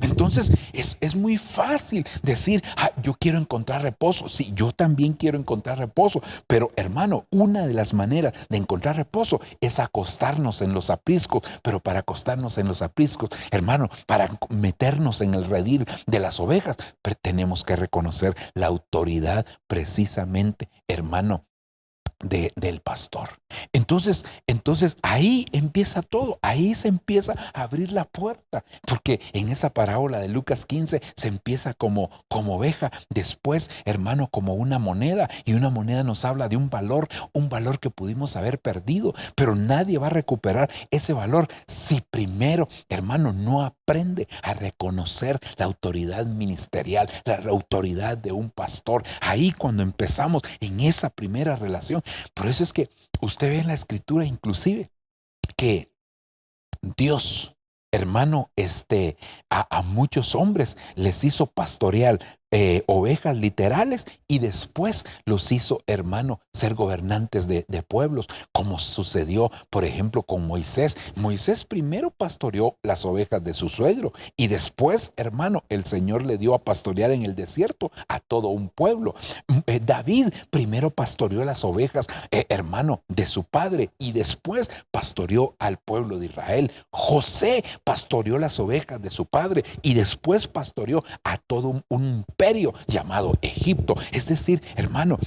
Entonces es muy fácil decir, yo quiero encontrar reposo. Sí, yo también quiero encontrar reposo, pero hermano, una de las maneras de encontrar reposo es acostarnos en los apriscos. Pero para acostarnos en los apriscos, hermano, para meternos en el redil de las ovejas, tenemos que reconocer la autoridad precisamente, hermano, del pastor. Entonces ahí empieza todo, ahí se empieza a abrir la puerta, porque en esa parábola de Lucas 15 se empieza como oveja, después, hermano, como una moneda, y una moneda nos habla de un valor que pudimos haber perdido, pero nadie va a recuperar ese valor si primero, hermano, no aprende a reconocer la autoridad ministerial, la autoridad de un pastor. Ahí cuando empezamos en esa primera relación. Por eso es que usted ve en la escritura inclusive que Dios, hermano, a muchos hombres les hizo pastorear ovejas literales, y después los hizo, hermano, ser gobernantes de pueblos, como sucedió, por ejemplo, con Moisés. Moisés primero pastoreó las ovejas de su suegro, y después, hermano, el Señor le dio a pastorear en el desierto a todo un pueblo. David primero pastoreó las ovejas, hermano, de su padre, y después pastoreó al pueblo de Israel. José pastoreó las ovejas de su padre, y después pastoreó a todo un imperio llamado Egipto. Es decir, hermano,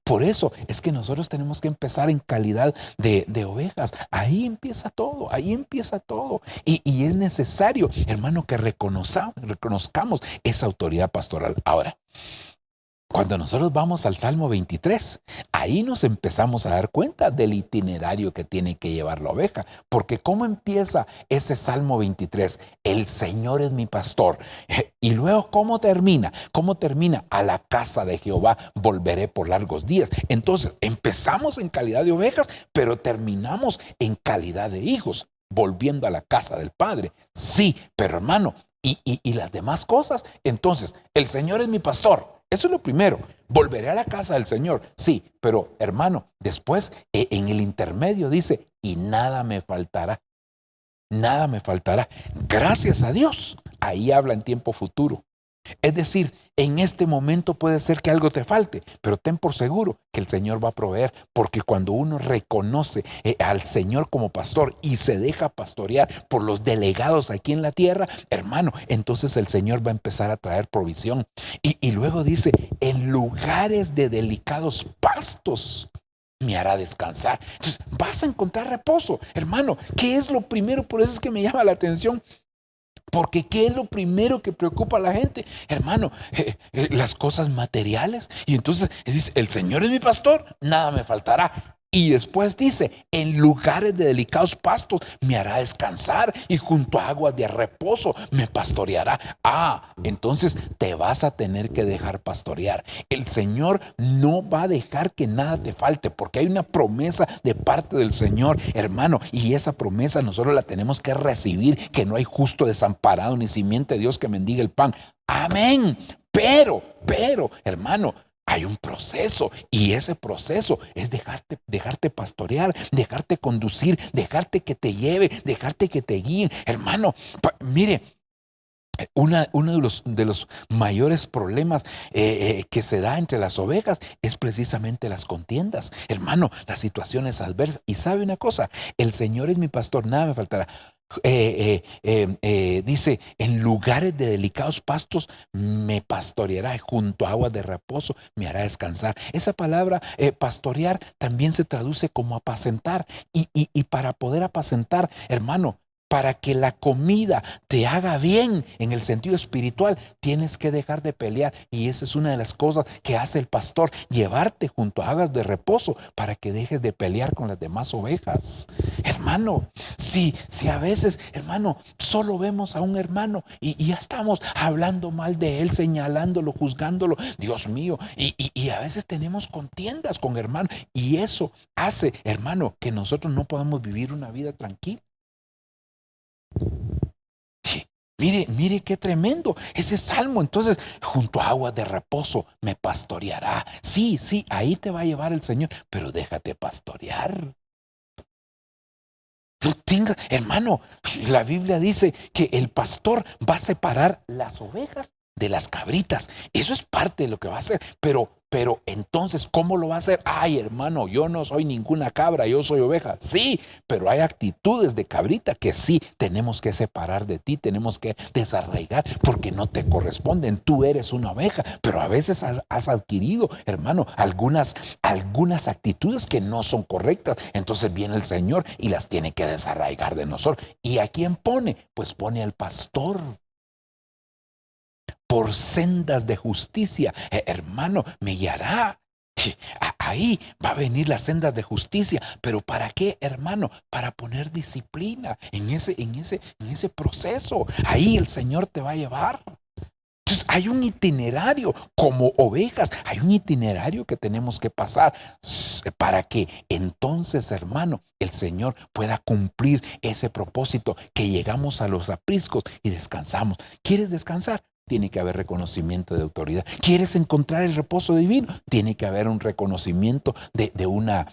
por eso es que nosotros tenemos que empezar en calidad de ovejas. Ahí empieza todo. Y es necesario, hermano, que reconozcamos esa autoridad pastoral. Ahora, cuando nosotros vamos al Salmo 23, ahí nos empezamos a dar cuenta del itinerario que tiene que llevar la oveja. Porque ¿cómo empieza ese Salmo 23? El Señor es mi pastor. Y luego, ¿cómo termina? ¿Cómo termina? A la casa de Jehová volveré por largos días. Entonces, empezamos en calidad de ovejas, pero terminamos en calidad de hijos, volviendo a la casa del Padre. Sí, pero hermano, y las demás cosas. Entonces, el Señor es mi pastor. Eso es lo primero. Volveré a la casa del Señor. Sí, pero hermano, después en el intermedio dice, y nada me faltará. Nada me faltará. Gracias a Dios. Ahí habla en tiempo futuro. Es decir, en este momento puede ser que algo te falte, pero ten por seguro que el Señor va a proveer, porque cuando uno reconoce al Señor como pastor y se deja pastorear por los delegados aquí en la tierra, hermano, entonces el Señor va a empezar a traer provisión. Y luego dice, en lugares de delicados pastos me hará descansar. Entonces, vas a encontrar reposo, hermano. ¿Qué es lo primero? Por eso es que me llama la atención. Porque ¿qué es lo primero que preocupa a la gente? Hermano, las cosas materiales. Y entonces dice, el Señor es mi pastor, nada me faltará. Y después dice, en lugares de delicados pastos me hará descansar y junto a aguas de reposo me pastoreará. Entonces te vas a tener que dejar pastorear. El Señor no va a dejar que nada te falte, porque hay una promesa de parte del Señor, hermano, y esa promesa nosotros la tenemos que recibir, que no hay justo desamparado ni simiente de Dios que mendigue el pan. Amén. Pero, hermano, hay un proceso, y ese proceso es dejarte pastorear, dejarte conducir, dejarte que te lleve, dejarte que te guíen. Hermano, mire, uno de los mayores problemas que se da entre las ovejas es precisamente las contiendas. Hermano, las situaciones adversas. Y sabe una cosa, el Señor es mi pastor, nada me faltará. Dice, en lugares de delicados pastos me pastoreará, junto a aguas de reposo me hará descansar. Esa palabra pastorear también se traduce como apacentar, y para poder apacentar, hermano, para que la comida te haga bien en el sentido espiritual, tienes que dejar de pelear. Y esa es una de las cosas que hace el pastor, llevarte junto a aguas de reposo para que dejes de pelear con las demás ovejas. Hermano, si a veces, hermano, solo vemos a un hermano y ya estamos hablando mal de él, señalándolo, juzgándolo, Dios mío, y a veces tenemos contiendas con hermanos, y eso hace, hermano, que nosotros no podamos vivir una vida tranquila. Mire qué tremendo ese salmo. Entonces, junto a aguas de reposo me pastoreará. Sí, ahí te va a llevar el Señor, pero déjate pastorear. Hermano, la Biblia dice que el pastor va a separar las ovejas de las cabritas. Eso es parte de lo que va a hacer, pero entonces, ¿cómo lo va a hacer? Ay, hermano, yo no soy ninguna cabra, yo soy oveja. Sí, pero hay actitudes de cabrita que sí tenemos que separar de ti, tenemos que desarraigar, porque no te corresponden. Tú eres una oveja, pero a veces has adquirido, hermano, algunas actitudes que no son correctas. Entonces viene el Señor y las tiene que desarraigar de nosotros. ¿Y a quién pone? Pues pone al pastor. Por sendas de justicia, hermano, me guiará. Ahí va a venir las sendas de justicia. ¿Pero para qué, hermano? Para poner disciplina en ese proceso. Ahí el Señor te va a llevar. Entonces hay un itinerario, como ovejas, hay un itinerario que tenemos que pasar para que entonces, hermano, el Señor pueda cumplir ese propósito, que llegamos a los apriscos y descansamos. ¿Quieres descansar? Tiene que haber reconocimiento de autoridad. ¿Quieres encontrar el reposo divino? Tiene que haber un reconocimiento de una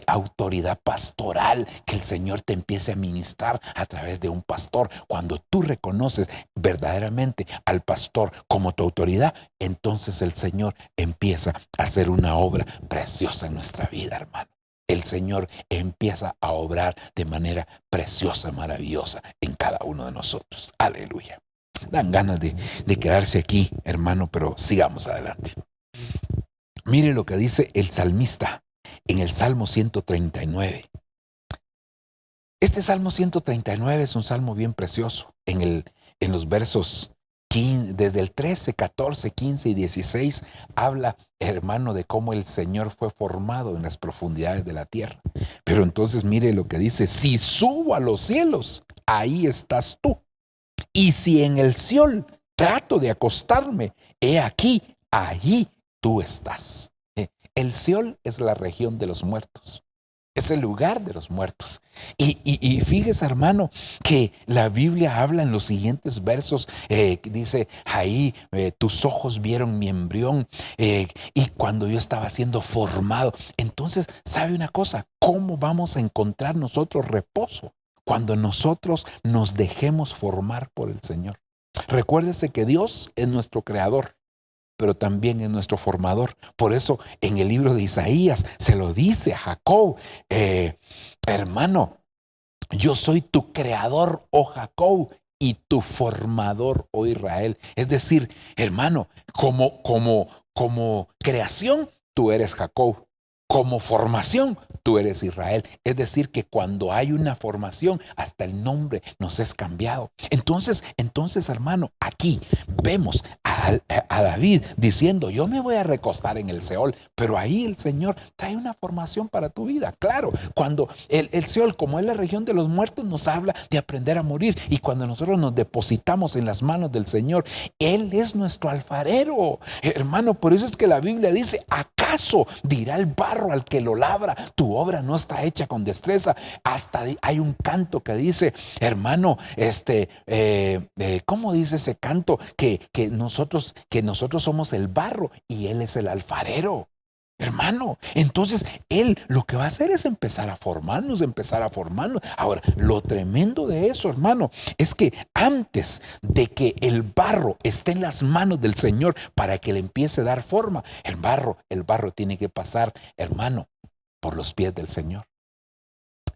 autoridad pastoral, que el Señor te empiece a ministrar a través de un pastor. Cuando tú reconoces verdaderamente al pastor como tu autoridad, entonces el Señor empieza a hacer una obra preciosa en nuestra vida, hermano. El Señor empieza a obrar de manera preciosa, maravillosa en cada uno de nosotros. Aleluya. Dan ganas de quedarse aquí, hermano, pero sigamos adelante. Mire lo que dice el salmista en el Salmo 139. Este Salmo 139 es un salmo bien precioso. En los versos 15, desde el 13, 14, 15 y 16, habla, hermano, de cómo el Señor fue formado en las profundidades de la tierra. Pero entonces mire lo que dice: si subo a los cielos, ahí estás tú. Y si en el Seol trato de acostarme, he aquí, allí tú estás. El Seol es la región de los muertos. Es el lugar de los muertos. Y fíjese, hermano, que la Biblia habla en los siguientes versos, dice, ahí tus ojos vieron mi embrión y cuando yo estaba siendo formado. Entonces, ¿sabe una cosa? ¿Cómo vamos a encontrar nosotros reposo? Cuando nosotros nos dejemos formar por el Señor. Recuérdese que Dios es nuestro creador, pero también es nuestro formador. Por eso en el libro de Isaías se lo dice a Jacob, hermano, yo soy tu creador, oh Jacob, y tu formador, oh Israel. Es decir, hermano, como creación, tú eres Jacob. Como formación, tú eres Israel. Es decir, que cuando hay una formación, hasta el nombre nos es cambiado. Entonces, hermano, aquí vemos a David diciendo, yo me voy a recostar en el Seol, pero ahí el Señor trae una formación para tu vida. Claro, cuando el Seol, como es la región de los muertos, nos habla de aprender a morir. Y cuando nosotros nos depositamos en las manos del Señor, Él es nuestro alfarero. Hermano, por eso es que la Biblia dice, ¿acaso dirá el barro al que lo labra, tu obra no está hecha con destreza? Hasta hay un canto que dice, hermano, ¿cómo dice ese canto? Que nosotros somos el barro y Él es el alfarero. Hermano, entonces Él lo que va a hacer es empezar a formarnos. Ahora, lo tremendo de eso, hermano, es que antes de que el barro esté en las manos del Señor para que le empiece a dar forma, el barro tiene que pasar, hermano, por los pies del Señor.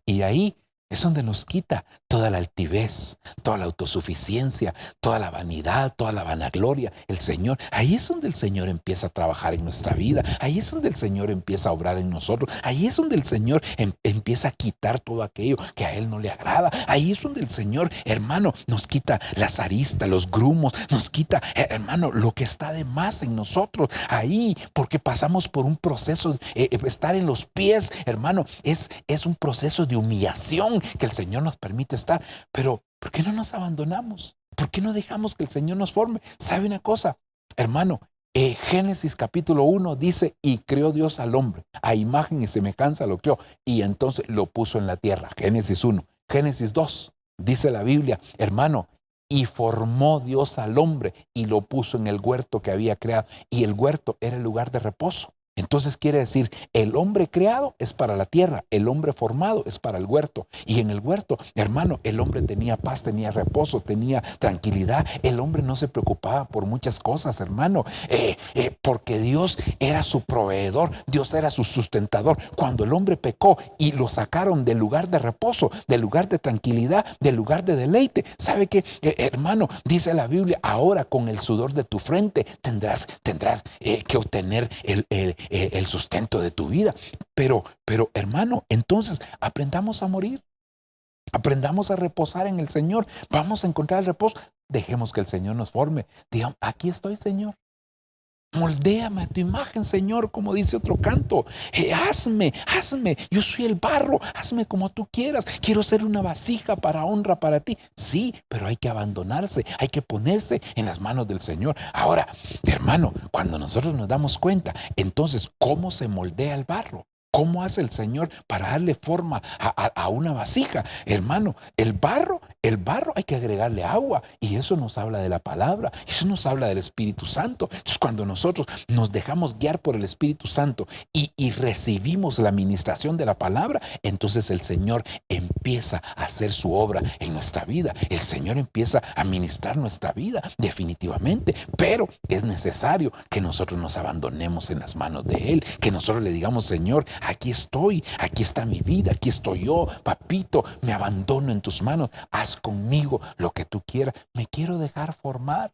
Y ahí es donde nos quita toda la altivez, toda la autosuficiencia, toda la vanidad, toda la vanagloria. El Señor, ahí es donde el Señor empieza a trabajar en nuestra vida. Ahí es donde el Señor empieza a obrar en nosotros. Ahí es donde el Señor empieza a quitar todo aquello que a Él no le agrada. Ahí es donde el Señor, hermano, nos quita las aristas, los grumos, nos quita, hermano, lo que está de más en nosotros. Ahí, porque pasamos por un proceso, estar en los pies, hermano, es un proceso de humillación que el Señor nos permite estar. Pero ¿por qué no nos abandonamos? ¿Por qué no dejamos que el Señor nos forme? ¿Sabe una cosa, hermano? Génesis capítulo 1 dice, y creó Dios al hombre, a imagen y semejanza lo creó, y entonces lo puso en la tierra. Génesis 1. Génesis 2 dice la Biblia, hermano, y formó Dios al hombre y lo puso en el huerto que había creado, y el huerto era el lugar de reposo. Entonces quiere decir, el hombre creado es para la tierra, el hombre formado es para el huerto. Y en el huerto, hermano, el hombre tenía paz, tenía reposo, tenía tranquilidad. El hombre no se preocupaba por muchas cosas, hermano, porque Dios era su proveedor, Dios era su sustentador. Cuando el hombre pecó y lo sacaron del lugar de reposo, del lugar de tranquilidad, del lugar de deleite, ¿sabe qué, hermano? Dice la Biblia, ahora con el sudor de tu frente tendrás que obtener el sustento de tu vida. Pero hermano, entonces aprendamos a morir. Aprendamos a reposar en el Señor. Vamos a encontrar el reposo. Dejemos que el Señor nos forme. Digamos, aquí estoy, Señor. Moldéame a tu imagen, Señor, como dice otro canto. Hazme, yo soy el barro, hazme como tú quieras. Quiero ser una vasija para honra para ti. Sí, pero hay que abandonarse, hay que ponerse en las manos del Señor. Ahora, hermano, cuando nosotros nos damos cuenta, entonces, ¿cómo se moldea el barro? ¿Cómo hace el Señor para darle forma a una vasija? Hermano, el barro hay que agregarle agua, y eso nos habla de la palabra, eso nos habla del Espíritu Santo. Entonces, cuando nosotros nos dejamos guiar por el Espíritu Santo y recibimos la administración de la palabra, entonces el Señor empieza a hacer su obra en nuestra vida. El Señor empieza a ministrar nuestra vida definitivamente, pero es necesario que nosotros nos abandonemos en las manos de Él, que nosotros le digamos, Señor, aquí estoy, aquí está mi vida, aquí estoy yo, papito, me abandono en tus manos, haz conmigo lo que tú quieras, me quiero dejar formar.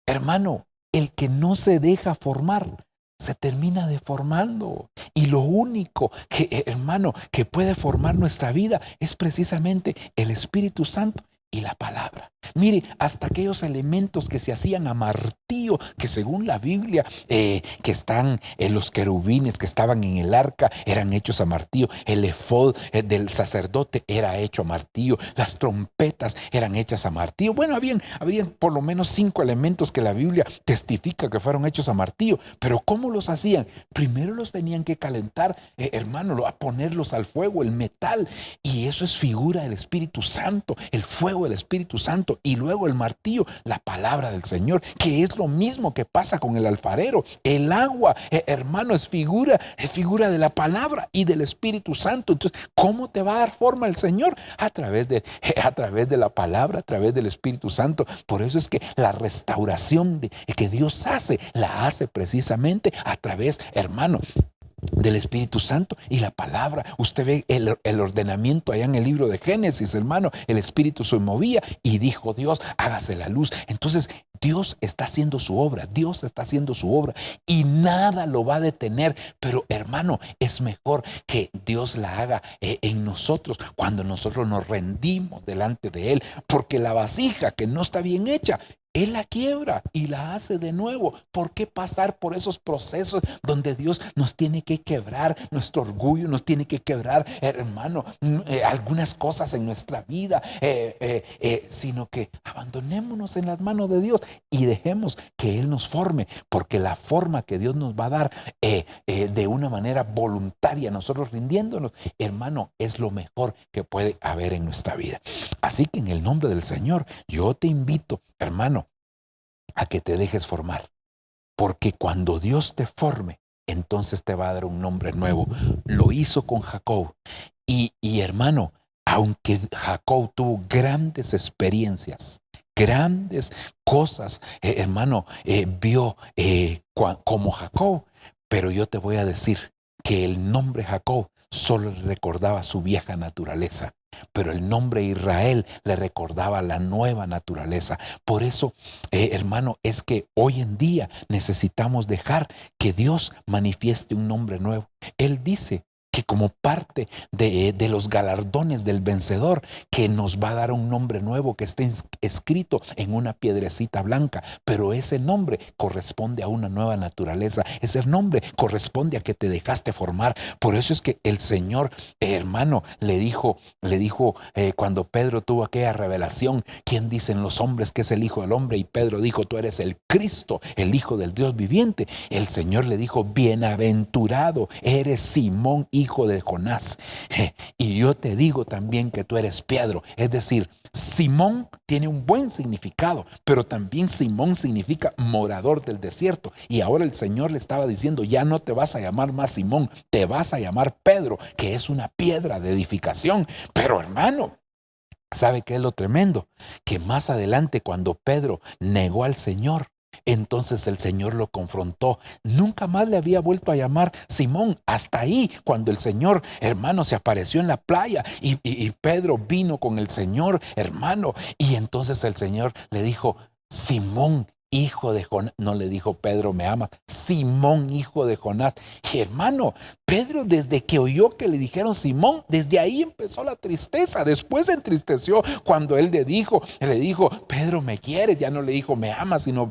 Hermano, el que no se deja formar se termina deformando, y lo único que, hermano, que puede formar nuestra vida es precisamente el Espíritu Santo y la palabra. Mire, hasta aquellos elementos que se hacían a martillo, que según la Biblia, que están en los querubines que estaban en el arca, eran hechos a martillo. El efod del sacerdote era hecho a martillo. Las trompetas eran hechas a martillo. Bueno, habían por lo menos 5 elementos que la Biblia testifica que fueron hechos a martillo. Pero ¿cómo los hacían? Primero los tenían que calentar, hermano, a ponerlos al fuego, el metal. Y eso es figura del Espíritu Santo, el fuego del Espíritu Santo. Y luego el martillo, la palabra del Señor, que es lo mismo que pasa con el alfarero. El agua, hermano, es figura de la palabra y del Espíritu Santo. Entonces, ¿cómo te va a dar forma el Señor? A través de la palabra, a través del Espíritu Santo. Por eso es que la restauración que Dios hace, la hace precisamente a través, hermano, del Espíritu Santo y la palabra. Usted ve el ordenamiento allá en el libro de Génesis, hermano. El Espíritu se movía y dijo Dios, hágase la luz. Entonces Dios está haciendo su obra, Dios está haciendo su obra y nada lo va a detener. Pero hermano, es mejor que Dios la haga en nosotros cuando nosotros nos rendimos delante de Él, porque la vasija que no está bien hecha, Él la quiebra y la hace de nuevo. ¿Por qué pasar por esos procesos donde Dios nos tiene que quebrar nuestro orgullo, nos tiene que quebrar, hermano, algunas cosas en nuestra vida, sino que abandonémonos en las manos de Dios y dejemos que Él nos forme, porque la forma que Dios nos va a dar de una manera voluntaria, nosotros rindiéndonos, hermano, es lo mejor que puede haber en nuestra vida. Así que en el nombre del Señor, yo te invito, hermano, a que te dejes formar, porque cuando Dios te forme, entonces te va a dar un nombre nuevo. Lo hizo con Jacob y hermano, aunque Jacob tuvo grandes experiencias, grandes cosas, hermano, vio como Jacob, pero yo te voy a decir que el nombre Jacob solo le recordaba su vieja naturaleza, pero el nombre Israel le recordaba la nueva naturaleza. Por eso, hermano, es que hoy en día necesitamos dejar que Dios manifieste un nombre nuevo. Él dice que como parte de los galardones del vencedor, que nos va a dar un nombre nuevo que esté escrito en una piedrecita blanca, pero ese nombre corresponde a una nueva naturaleza, ese nombre corresponde a que te dejaste formar. Por eso es que el Señor, hermano, le dijo cuando Pedro tuvo aquella revelación, ¿quién dicen los hombres que es el Hijo del Hombre? Y Pedro dijo, tú eres el Cristo, el Hijo del Dios viviente. El Señor le dijo, bienaventurado eres Simón, hijo de Jonás, y yo te digo también que tú eres Pedro. Es decir, Simón tiene un buen significado, pero también Simón significa morador del desierto. Y ahora el Señor le estaba diciendo, ya no te vas a llamar más Simón, te vas a llamar Pedro, que es una piedra de edificación. Pero hermano, ¿sabe qué es lo tremendo? Que más adelante, cuando Pedro negó al Señor, entonces el Señor lo confrontó. Nunca más le había vuelto a llamar Simón. Hasta ahí, cuando el Señor, hermano, se apareció en la playa y Pedro vino con el Señor, hermano. Y entonces el Señor le dijo, Simón, hijo de Jonás. No le dijo, Pedro, me ama. Simón, hijo de Jonás. Y hermano, Pedro, desde que oyó que le dijeron Simón, desde ahí empezó la tristeza. Después se entristeció cuando él le dijo, Pedro, ¿me quieres? Ya no le dijo, me amas, sino,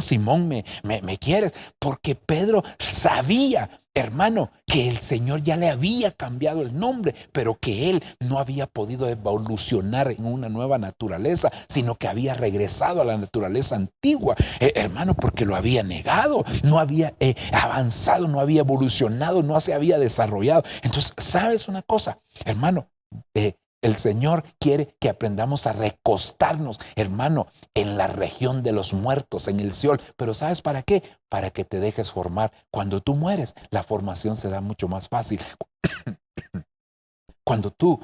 Simón, ¿me quieres? Porque Pedro sabía, hermano, que el Señor ya le había cambiado el nombre, pero que él no había podido evolucionar en una nueva naturaleza, sino que había regresado a la naturaleza antigua, hermano, porque lo había negado, no había avanzado, no había evolucionado, no se había desarrollado. Entonces, ¿sabes una cosa, hermano? El Señor quiere que aprendamos a recostarnos, hermano, en la región de los muertos, en el Seol. Pero ¿sabes para qué? Para que te dejes formar. Cuando tú mueres, la formación se da mucho más fácil. Cuando tú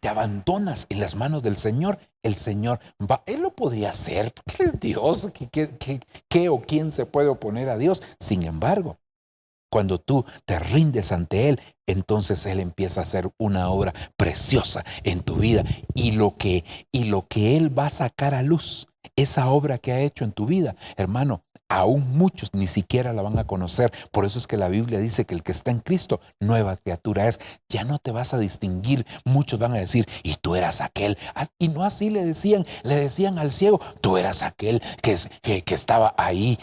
te abandonas en las manos del Señor, el Señor va, Él lo podría hacer, porque es Dios. ¿Qué o quién se puede oponer a Dios? Sin embargo, cuando tú te rindes ante Él, entonces Él empieza a hacer una obra preciosa en tu vida. Y lo que Él va a sacar a luz, esa obra que ha hecho en tu vida, hermano, aún muchos ni siquiera la van a conocer. Por eso es que la Biblia dice que el que está en Cristo, nueva criatura es. Ya no te vas a distinguir. Muchos van a decir, y tú eras aquel. Y no así le decían al ciego, tú eras aquel que estaba ahí,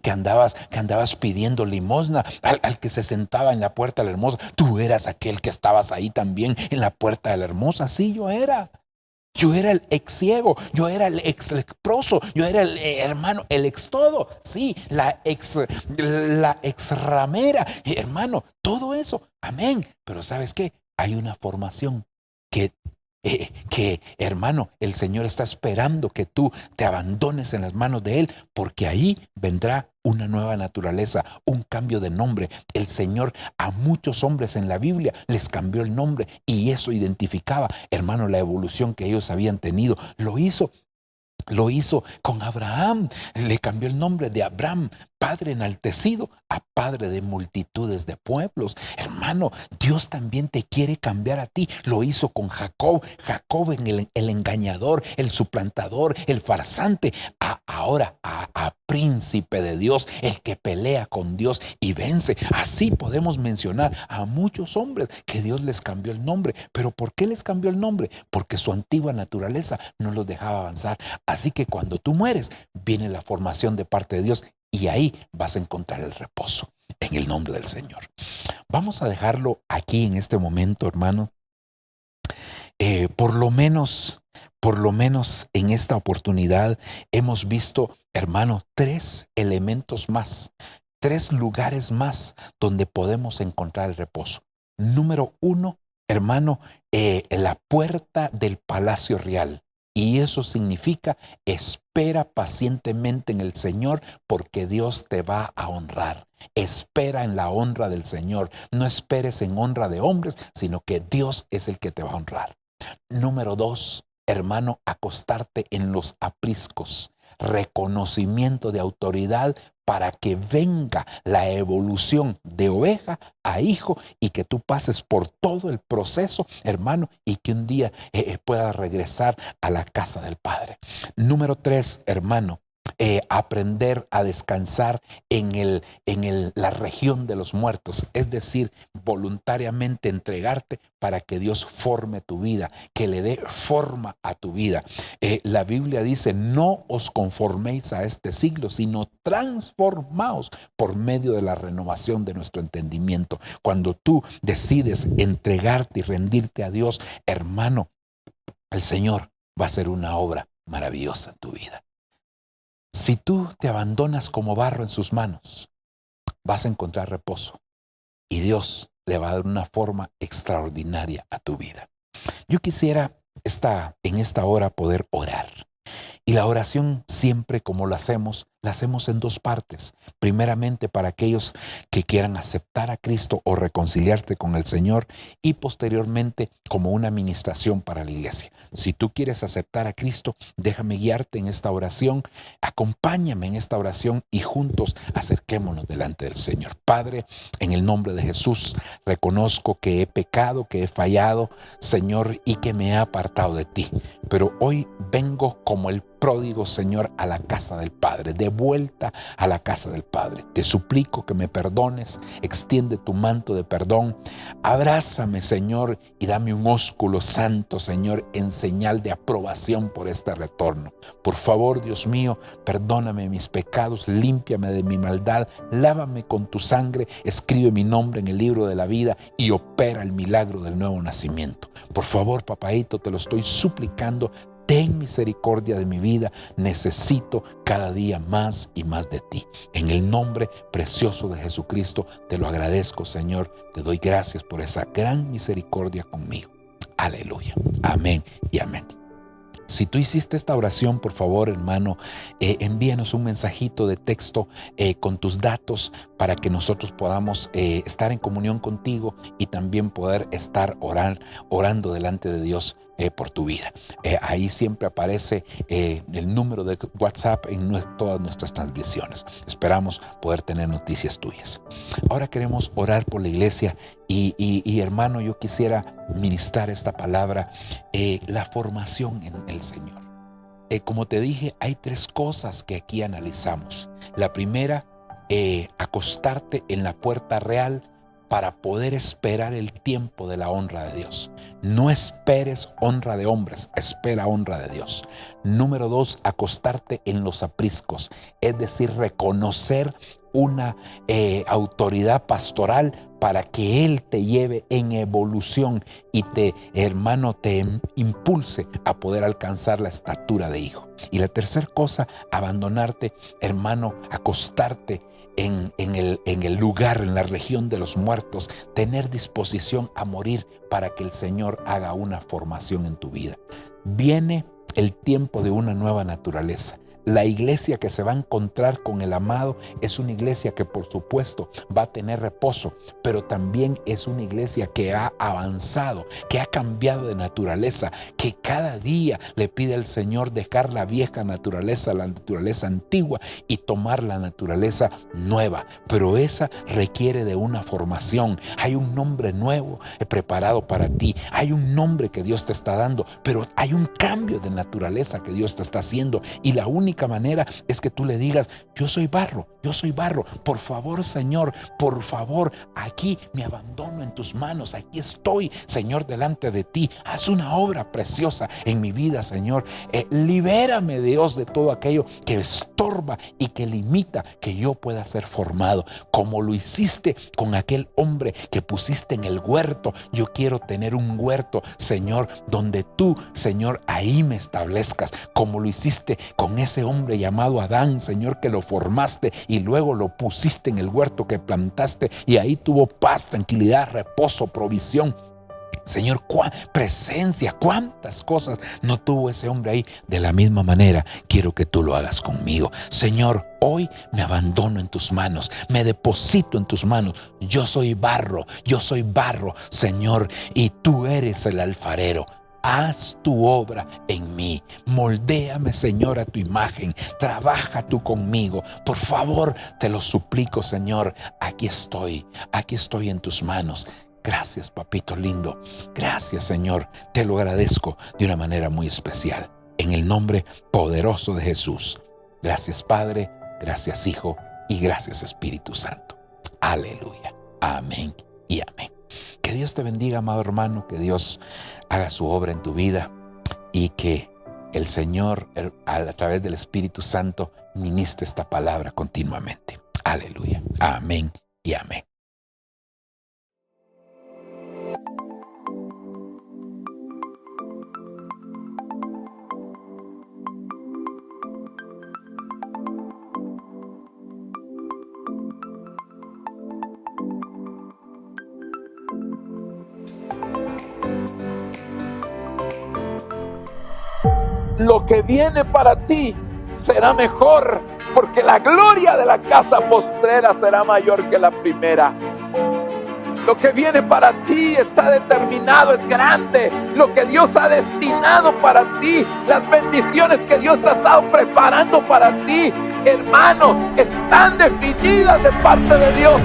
que andabas pidiendo limosna. Al que se sentaba en la puerta de la hermosa, tú eras aquel que estabas ahí también en la puerta de la hermosa. Sí, yo era. Yo era el ex ciego, yo era el ex leproso, yo era el hermano, el ex todo, sí, la ex ramera, hermano, todo eso, amén. Pero ¿sabes qué? Hay una formación que, hermano, el Señor está esperando que tú te abandones en las manos de Él, porque ahí vendrá una nueva naturaleza, un cambio de nombre. El Señor a muchos hombres en la Biblia les cambió el nombre y eso identificaba, hermano, la evolución que ellos habían tenido. Lo hizo con Abraham, le cambió el nombre de Abraham, padre enaltecido, a padre de multitudes de pueblos. Hermano, Dios también te quiere cambiar a ti. Lo hizo con Jacob en el engañador, el suplantador, el farsante, ahora a príncipe de Dios, el que pelea con Dios y vence. Así podemos mencionar a muchos hombres que Dios les cambió el nombre. ¿Pero por qué les cambió el nombre? Porque su antigua naturaleza no los dejaba avanzar. Así que cuando tú mueres, viene la formación de parte de Dios y ahí vas a encontrar el reposo en el nombre del Señor. Vamos a dejarlo aquí en este momento, hermano. Por lo menos en esta oportunidad hemos visto, hermano, 3 elementos más, 3 lugares más donde podemos encontrar el reposo. Número 1, hermano, la puerta del palacio real. Y eso significa, espera pacientemente en el Señor porque Dios te va a honrar. Espera en la honra del Señor. No esperes en honra de hombres, sino que Dios es el que te va a honrar. Número 2, hermano, acostarte en los apriscos. Reconocimiento de autoridad para que venga la evolución de oveja a hijo y que tú pases por todo el proceso, hermano, y que un día puedas regresar a la casa del Padre. Número 3, hermano, aprender a descansar en la región de los muertos, es decir, voluntariamente entregarte para que Dios forme tu vida, que le dé forma a tu vida. La Biblia dice, no os conforméis a este siglo, sino transformaos por medio de la renovación de nuestro entendimiento. Cuando tú decides entregarte y rendirte a Dios, hermano, el Señor va a hacer una obra maravillosa en tu vida. Si tú te abandonas como barro en sus manos, vas a encontrar reposo y Dios le va a dar una forma extraordinaria a tu vida. Yo quisiera en esta hora poder orar. Y la oración siempre como la hacemos en 2 partes. Primeramente para aquellos que quieran aceptar a Cristo o reconciliarte con el Señor y posteriormente como una administración para la iglesia. Si tú quieres aceptar a Cristo, déjame guiarte en esta oración, acompáñame en esta oración y juntos acerquémonos delante del Señor. Padre, en el nombre de Jesús, reconozco que he pecado, que he fallado, Señor, y que me he apartado de ti. Pero hoy vengo como el pródigo, Señor, a la casa del Padre, de vuelta a la casa del Padre. Te suplico que me perdones, extiende tu manto de perdón, abrázame, Señor, y dame un ósculo santo, Señor, en señal de aprobación por este retorno. Por favor, Dios mío, perdóname mis pecados, límpiame de mi maldad, lávame con tu sangre, escribe mi nombre en el libro de la vida y opera el milagro del nuevo nacimiento. Por favor, papaíto, te lo estoy suplicando. Ten misericordia de mi vida, necesito cada día más y más de ti. En el nombre precioso de Jesucristo te lo agradezco, Señor. Te doy gracias por esa gran misericordia conmigo. Aleluya. Amén y amén. Si tú hiciste esta oración, por favor, hermano, envíanos un mensajito de texto con tus datos para que nosotros podamos estar en comunión contigo y también poder estar orando delante de Dios por tu vida. Ahí siempre aparece el número de WhatsApp en todas nuestras transmisiones. Esperamos poder tener noticias tuyas. Ahora queremos orar por la iglesia y hermano, yo quisiera ministrar esta palabra, la formación en el Señor. como te dije, hay 3 cosas que aquí analizamos. La primera, acostarte en la puerta real para poder esperar el tiempo de la honra de Dios. No esperes honra de hombres, espera honra de Dios. Número 2, acostarte en los apriscos, es decir, reconocer una autoridad pastoral para que Él te lleve en evolución y te impulse a poder alcanzar la estatura de hijo. Y la tercera cosa, abandonarte, hermano, acostarte en el lugar, en la región de los muertos, tener disposición a morir para que el Señor haga una formación en tu vida. Viene el tiempo de una nueva naturaleza. La iglesia que se va a encontrar con el amado es una iglesia que por supuesto va a tener reposo, pero también es una iglesia que ha avanzado, que ha cambiado de naturaleza, que cada día le pide al Señor dejar la vieja naturaleza, la naturaleza antigua, y tomar la naturaleza nueva. Pero esa requiere de una formación. Hay un nombre nuevo preparado para ti, hay un nombre que Dios te está dando, pero hay un cambio de naturaleza que Dios te está haciendo, y la única manera es que tú le digas: yo soy barro, por favor, Señor, por favor, aquí me abandono en tus manos, aquí estoy, Señor, delante de ti, haz una obra preciosa en mi vida, Señor, libérame, Dios, de todo aquello que estorba y que limita que yo pueda ser formado, como lo hiciste con aquel hombre que pusiste en el huerto. Yo quiero tener un huerto, Señor, donde tú, Señor, ahí me establezcas, como lo hiciste con ese hombre llamado Adán, Señor, que lo formaste y luego lo pusiste en el huerto que plantaste, y ahí tuvo paz, tranquilidad, reposo, provisión. Señor, presencia, cuántas cosas no tuvo ese hombre ahí. De la misma manera quiero que tú lo hagas conmigo. Señor, hoy me abandono en tus manos, me deposito en tus manos. Yo soy barro, Señor, y tú eres el alfarero. Haz tu obra en mí, moldéame, Señor, a tu imagen, trabaja tú conmigo, por favor, te lo suplico, Señor, aquí estoy en tus manos. Gracias, papito lindo, gracias, Señor, te lo agradezco de una manera muy especial, en el nombre poderoso de Jesús. Gracias, Padre, gracias, Hijo, y gracias, Espíritu Santo. Aleluya, amén y amén. Que Dios te bendiga, amado hermano, que Dios haga su obra en tu vida y que el Señor, a través del Espíritu Santo, ministre esta palabra continuamente. Aleluya, amén y amén. Lo que viene para ti será mejor, porque la gloria de la casa postrera será mayor que la primera. Lo que viene para ti está determinado, es grande. Lo que Dios ha destinado para ti, las bendiciones que Dios ha estado preparando para ti, hermano, están definidas de parte de Dios.